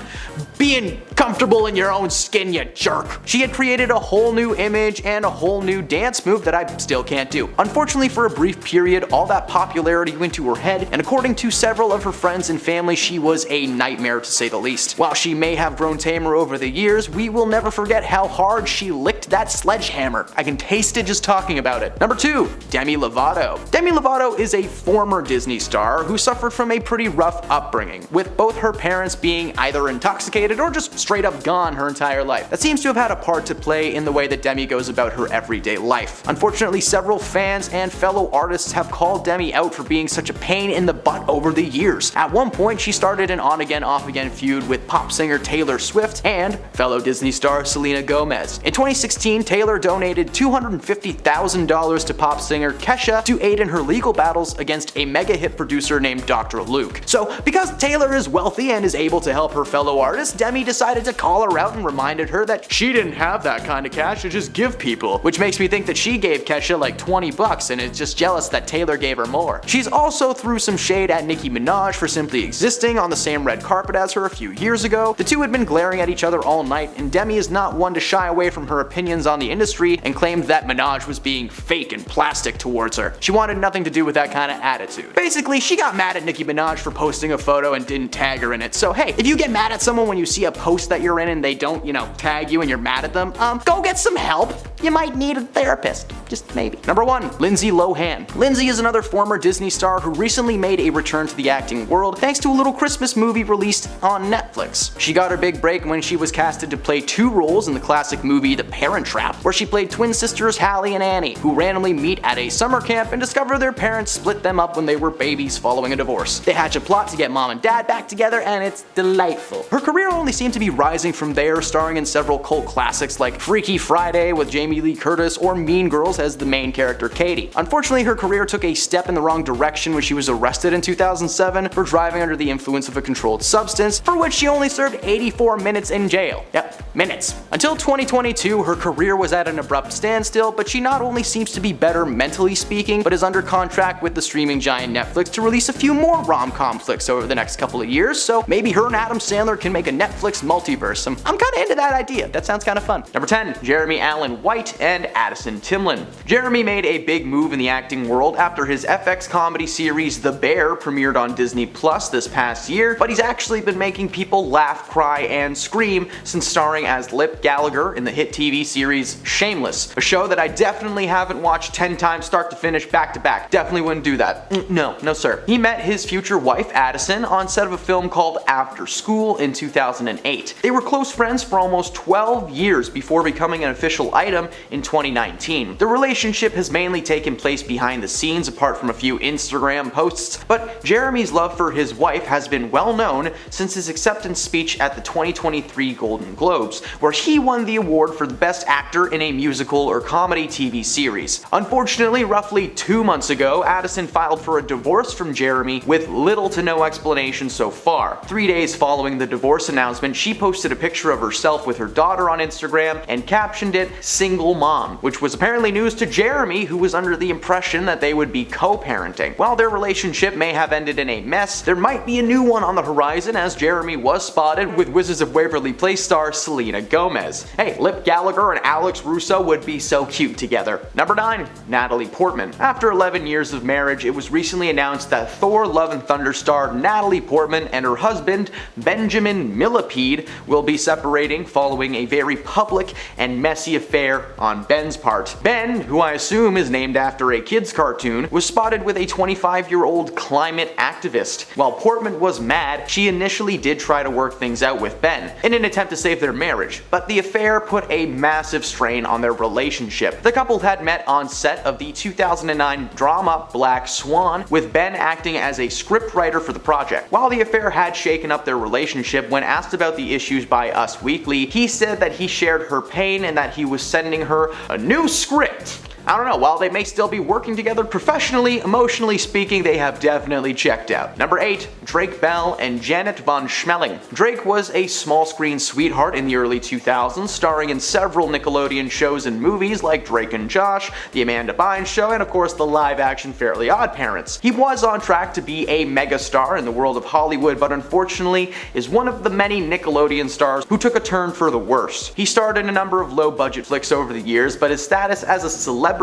being comfortable in your own skin, you jerk. She had created a whole new image and a whole new dance move that I still can't do. Unfortunately, for a brief period, all that popularity went to her head, and according to several of her friends and family, she was a nightmare to say the least. While she may have grown tamer over the years, we will never forget how hard she licked that sledgehammer. I can taste it just talking about it. Number 2, Demi Lovato. Demi Lovato is a former Disney star who suffered from a pretty rough upbringing, with both her parents being either intoxicated or just straight up gone her entire life. That seems to have had a part to play in the way that Demi goes about her everyday life. Unfortunately, several fans and fellow artists have called Demi out for being such a pain in the butt over the years. At one point, she started an on-again, off-again feud with pop singer Taylor Swift and fellow Disney star Selena Gomez. In 2016, Taylor donated $250,000 to pop singer Kesha to aid in her legal battles against a mega hit producer named Dr. Luke. So, because Taylor is wealthy and is able to help her fellow artists, Demi decided to call her out and reminded her that she didn't have that kind of cash to just give people, which makes me think that she gave Kesha like $20 and is just jealous that Taylor gave her more. She's also threw some shade at Nicki Minaj for simply existing on the same red carpet as her a few years ago. The two had been glaring at each other all night, and Demi is not one to shy away from her opinions on the industry and claimed that Minaj was being fake and plastic towards her. She wanted nothing to do with that kind of attitude. Basically, she got mad at Nicki Minaj for posting a photo and didn't tag her in it. So hey, if you get mad at someone when you see a post that you're in and they don't, tag you and you're mad at them, go get some help. You might need a therapist. Just maybe. Number 1, Lindsay Lohan. Lindsay is another former Disney star who recently made a return to the acting world thanks to a little Christmas movie released on Netflix. She got her big break when she was casted to play 2 roles in the classic movie The Parent Trap, where she played twin sisters Hallie and Annie, who randomly meet at a summer camp and discover their parents split them up when they were babies following a divorce. They hatch a plot to get mom and dad back together, and it's delightful. Her career only seemed to be rising from there, starring in several cult classics like Freaky Friday with Jamie Lee Curtis or Mean Girls as the main character Katie. Unfortunately, her career took a step in the wrong direction when she was arrested in 2007 for driving under the influence of a controlled substance, for which she only served 84 minutes in jail. Yep, minutes. Until 2022, her career was at an abrupt standstill, but she not only seems to be better mentally speaking, but is under contract with the streaming giant Netflix to release a few more rom-com flicks over the next couple of years, so maybe her and Adam Sandler can make a Netflix multiverse. I'm kinda into that idea. That sounds kinda fun. Number 10, Jeremy Allen White and Addison Timlin. Jeremy made a big move in the acting world after his FX comedy series The Bear premiered on Disney Plus this past year, but he's actually been making people laugh, cry, and scream since starring as Lip Gallagher in the hit TV series Shameless, a show that I definitely haven't watched 10 times start to finish back to back. Definitely wouldn't do that. No sir. He met his future wife Addison on set of a film called After School in 2008. They were close friends for almost 12 years before becoming an official item in 2019. The relationship has mainly taken place behind the scenes apart from a few Instagram posts, but Jeremy's love for his wife has been well known since his acceptance speech at the 2023 Golden Globes, Globes, where he won the award for the Best Actor in a Musical or Comedy TV series. Unfortunately, roughly 2 months ago, Addison filed for a divorce from Jeremy with little to no explanation so far. 3 days following the divorce announcement, she posted a picture of herself with her daughter on Instagram and captioned it "single mom," which was apparently news to Jeremy, who was under the impression that they would be co-parenting. While their relationship may have ended in a mess, there might be a new one on the horizon, as Jeremy was spotted with Wizards of Waverly Place star Selena Gomez. Hey, Lip Gallagher and Alex Russo would be so cute together. Number 9. Natalie Portman. After 11 years of marriage, it was recently announced that Thor: Love and Thunder star Natalie Portman and her husband, Benjamin Millipede, will be separating following a very public and messy affair on Ben's part. Ben, who I assume is named after a kid's cartoon, was spotted with a 25-year-old climate activist. While Portman was mad, she initially did try to work things out with Ben in an attempt to save their marriage, but the affair put a massive strain on their relationship. The couple had met on set of the 2009 drama Black Swan, with Ben acting as a scriptwriter for the project. While the affair had shaken up their relationship, when asked about the issues by Us Weekly, he said that he shared her pain and that he was sending her a new script. I don't know, while they may still be working together professionally, emotionally speaking, they have definitely checked out. Number 8. Drake Bell and Janet von Schmeling. Drake was a small screen sweetheart in the early 2000s, starring in several Nickelodeon shows and movies like Drake and Josh, The Amanda Bynes Show, and of course the live-action Fairly Odd Parents. He was on track to be a megastar in the world of Hollywood, but unfortunately is one of the many Nickelodeon stars who took a turn for the worse. He starred in a number of low-budget flicks over the years, but his status as a celebrity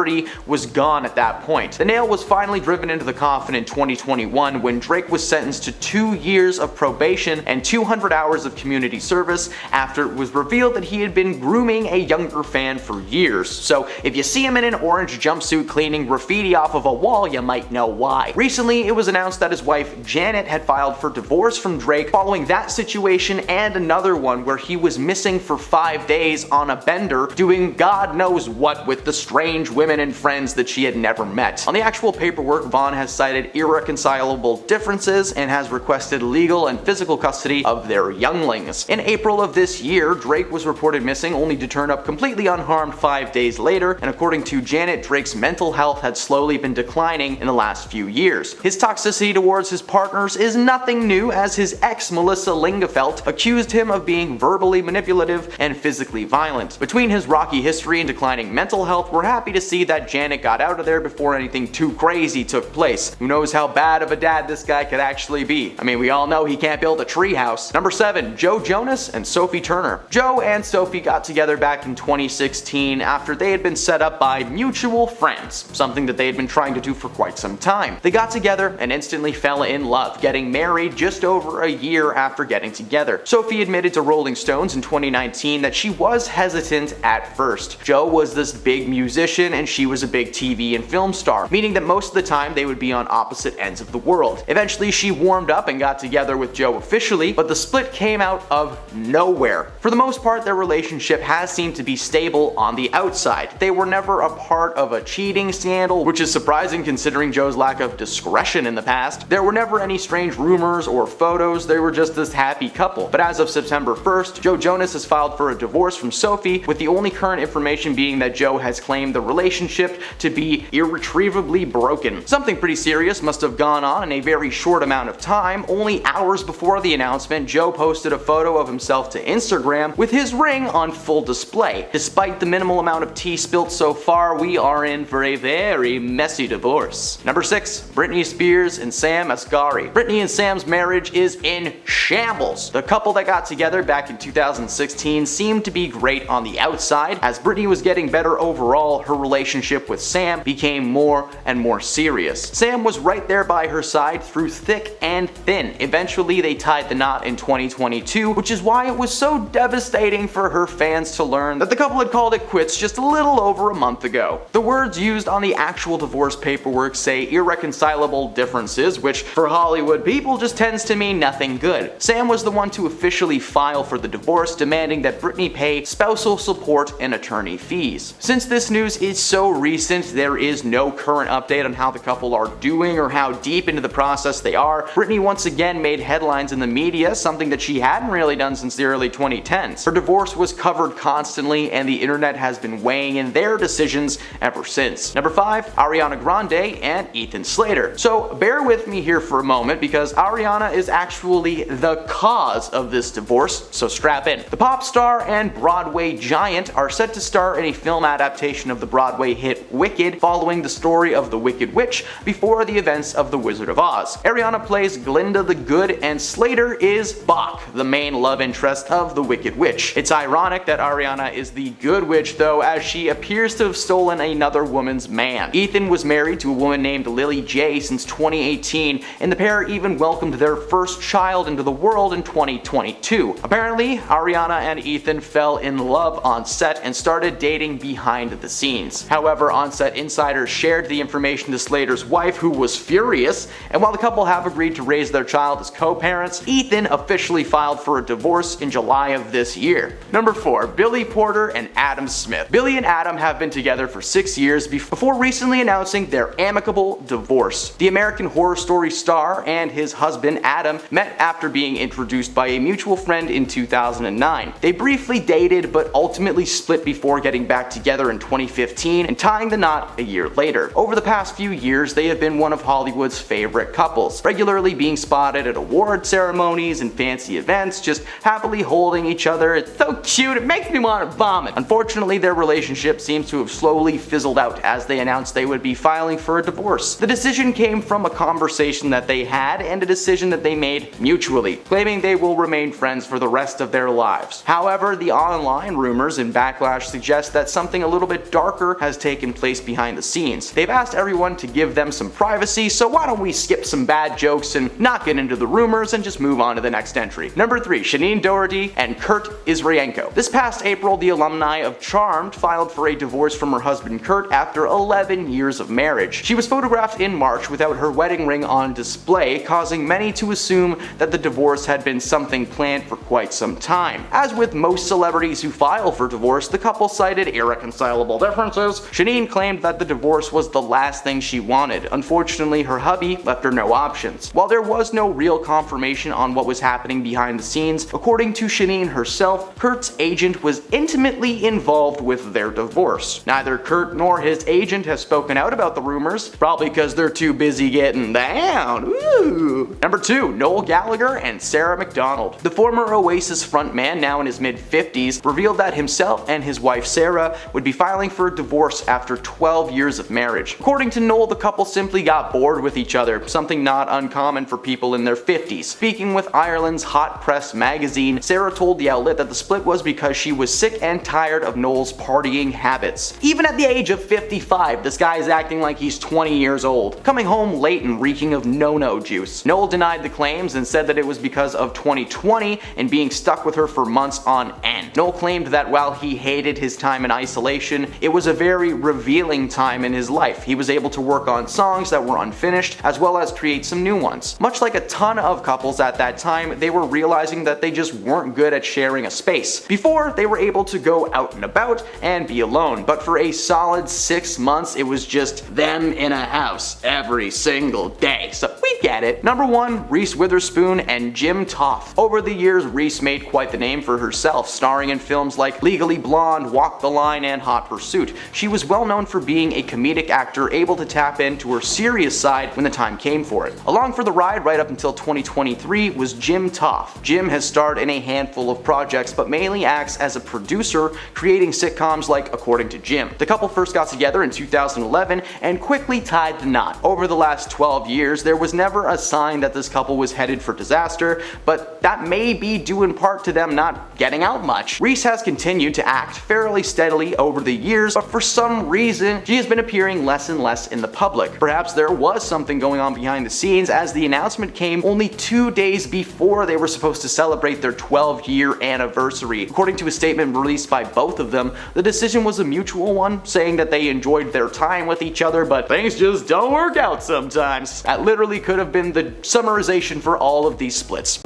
was gone at that point. The nail was finally driven into the coffin in 2021 when Drake was sentenced to 2 years of probation and 200 hours of community service after it was revealed that he had been grooming a younger fan for years. So if you see him in an orange jumpsuit cleaning graffiti off of a wall, you might know why. Recently, it was announced that his wife Janet had filed for divorce from Drake following that situation and another one where he was missing for 5 days on a bender doing God knows what with the strange women and friends that she had never met. On the actual paperwork, Vaughn has cited irreconcilable differences and has requested legal and physical custody of their younglings. In April of this year, Drake was reported missing only to turn up completely unharmed 5 days later, and according to Janet, Drake's mental health had slowly been declining in the last few years. His toxicity towards his partners is nothing new, as his ex Melissa Lingefelt accused him of being verbally manipulative and physically violent. Between his rocky history and declining mental health, we're happy to see that Janet got out of there before anything too crazy took place. Who knows how bad of a dad this guy could actually be. I mean, we all know he can't build a treehouse. Number 7. Joe Jonas and Sophie Turner. Joe and Sophie got together back in 2016 after they had been set up by mutual friends, something that they had been trying to do for quite some time. They got together and instantly fell in love, getting married just over a year after getting together. Sophie admitted to Rolling Stones in 2019 that she was hesitant at first. Joe was this big musician and she was a big TV and film star, meaning that most of the time they would be on opposite ends of the world. Eventually she warmed up and got together with Joe officially, but the split came out of nowhere. For the most part, their relationship has seemed to be stable on the outside. They were never a part of a cheating scandal, which is surprising considering Joe's lack of discretion in the past. There were never any strange rumors or photos, they were just this happy couple. But as of September 1st, Joe Jonas has filed for a divorce from Sophie, with the only current information being that Joe has claimed the relationship to be irretrievably broken. Something pretty serious must have gone on in a very short amount of time. Only hours before the announcement, Joe posted a photo of himself to Instagram with his ring on full display. Despite the minimal amount of tea spilt so far, we are in for a very messy divorce. Number 6. Britney Spears and Sam Asghari. Britney and Sam's marriage is in shambles. The couple that got together back in 2016 seemed to be great on the outside. As Britney was getting better overall, her relationship with Sam became more and more serious. Sam was right there by her side through thick and thin. Eventually they tied the knot in 2022, which is why it was so devastating for her fans to learn that the couple had called it quits just a little over a month ago. The words used on the actual divorce paperwork say irreconcilable differences, which for Hollywood people just tends to mean nothing good. Sam was the one to officially file for the divorce, demanding that Britney pay spousal support and attorney fees. Since this news is so recent, there is no current update on how the couple are doing or how deep into the process they are. Britney once again made headlines in the media, something that she hadn't really done since the early 2010s. Her divorce was covered constantly, and the internet has been weighing in their decisions ever since. Number 5, Ariana Grande and Ethan Slater. So bear with me here for a moment, because Ariana is actually the cause of this divorce, so strap in. The pop star and Broadway giant are set to star in a film adaptation of the Broadway hit Wicked, following the story of the Wicked Witch before the events of The Wizard of Oz. Ariana plays Glinda the Good, and Slater is Bach, the main love interest of the Wicked Witch. It's ironic that Ariana is the good witch though, as she appears to have stolen another woman's man. Ethan was married to a woman named Lily J since 2018, and the pair even welcomed their first child into the world in 2022. Apparently, Ariana and Ethan fell in love on set and started dating behind the scenes. However, on-set insiders shared the information to Slater's wife, who was furious, and while the couple have agreed to raise their child as co-parents, Ethan officially filed for a divorce in July of this year. Number 4, Billy Porter and Adam Smith. Billy and Adam have been together for 6 years before recently announcing their amicable divorce. The American Horror Story star and his husband Adam met after being introduced by a mutual friend in 2009. They briefly dated, but ultimately split before getting back together in 2015 and tying the knot a year later. Over the past few years, they have been one of Hollywood's favorite couples, regularly being spotted at award ceremonies and fancy events, just happily holding each other. It's so cute, it makes me want to vomit. Unfortunately, their relationship seems to have slowly fizzled out as they announced they would be filing for a divorce. The decision came from a conversation that they had and a decision that they made mutually, claiming they will remain friends for the rest of their lives. However, the online rumors and backlash suggest that something a little bit darker has taken place behind the scenes. They've asked everyone to give them some privacy, so why don't we skip some bad jokes and not get into the rumors and just move on to the next entry. Number 3, Shanine Doherty and Kurt Israenko. This past April, the alumni of Charmed filed for a divorce from her husband Kurt after 11 years of marriage. She was photographed in March without her wedding ring on display, causing many to assume that the divorce had been something planned for quite some time. As with most celebrities who file for divorce, the couple cited irreconcilable differences. Shanine claimed that the divorce was the last thing she wanted. Unfortunately, her hubby left her no options. While there was no real confirmation on what was happening behind the scenes, according to Shanine herself, Kurt's agent was intimately involved with their divorce. Neither Kurt nor his agent has spoken out about the rumors, probably because they're too busy getting down. Ooh. Number 2, Noel Gallagher and Sarah McDonald. The former Oasis frontman, now in his mid-50s, revealed that himself and his wife Sarah would be filing for a divorce after 12 years of marriage. According to Noel, the couple simply got bored with each other, something not uncommon for people in their 50s. Speaking with Ireland's Hot Press magazine, Sarah told the outlet that the split was because she was sick and tired of Noel's partying habits. Even at the age of 55, this guy is acting like he's 20 years old, coming home late and reeking of no-no juice. Noel denied the claims and said that it was because of 2020 and being stuck with her for months on end. Noel claimed that while he hated his time in isolation, it was a very revealing time in his life. He was able to work on songs that were unfinished, as well as create some new ones. Much like a ton of couples at that time, they were realizing that they just weren't good at sharing a space. Before, they were able to go out and about and be alone, but for a solid 6 months, it was just them in a house every single day. So we get it. Number 1, Reese Witherspoon and Jim Toth. Over the years, Reese made quite the name for herself, starring in films like Legally Blonde, Walk the Line, and Hot Pursuit. She was well known for being a comedic actor able to tap into her serious side when the time came for it. Along for the ride right up until 2023 was Jim Toth. Jim has starred in a handful of projects, but mainly acts as a producer, creating sitcoms like According to Jim. The couple first got together in 2011 and quickly tied the knot. Over the last 12 years, there was never a sign that this couple was headed for disaster, but that may be due in part to them not getting out much. Reese has continued to act fairly steadily over the years, but for some reason, she has been appearing less and less in the public. Perhaps there was something going on behind the scenes, as the announcement came only 2 days before they were supposed to celebrate their 12-year anniversary. According to a statement released by both of them, the decision was a mutual one, saying that they enjoyed their time with each other, but things just don't work out sometimes. That literally could have been the summarization for all of these splits.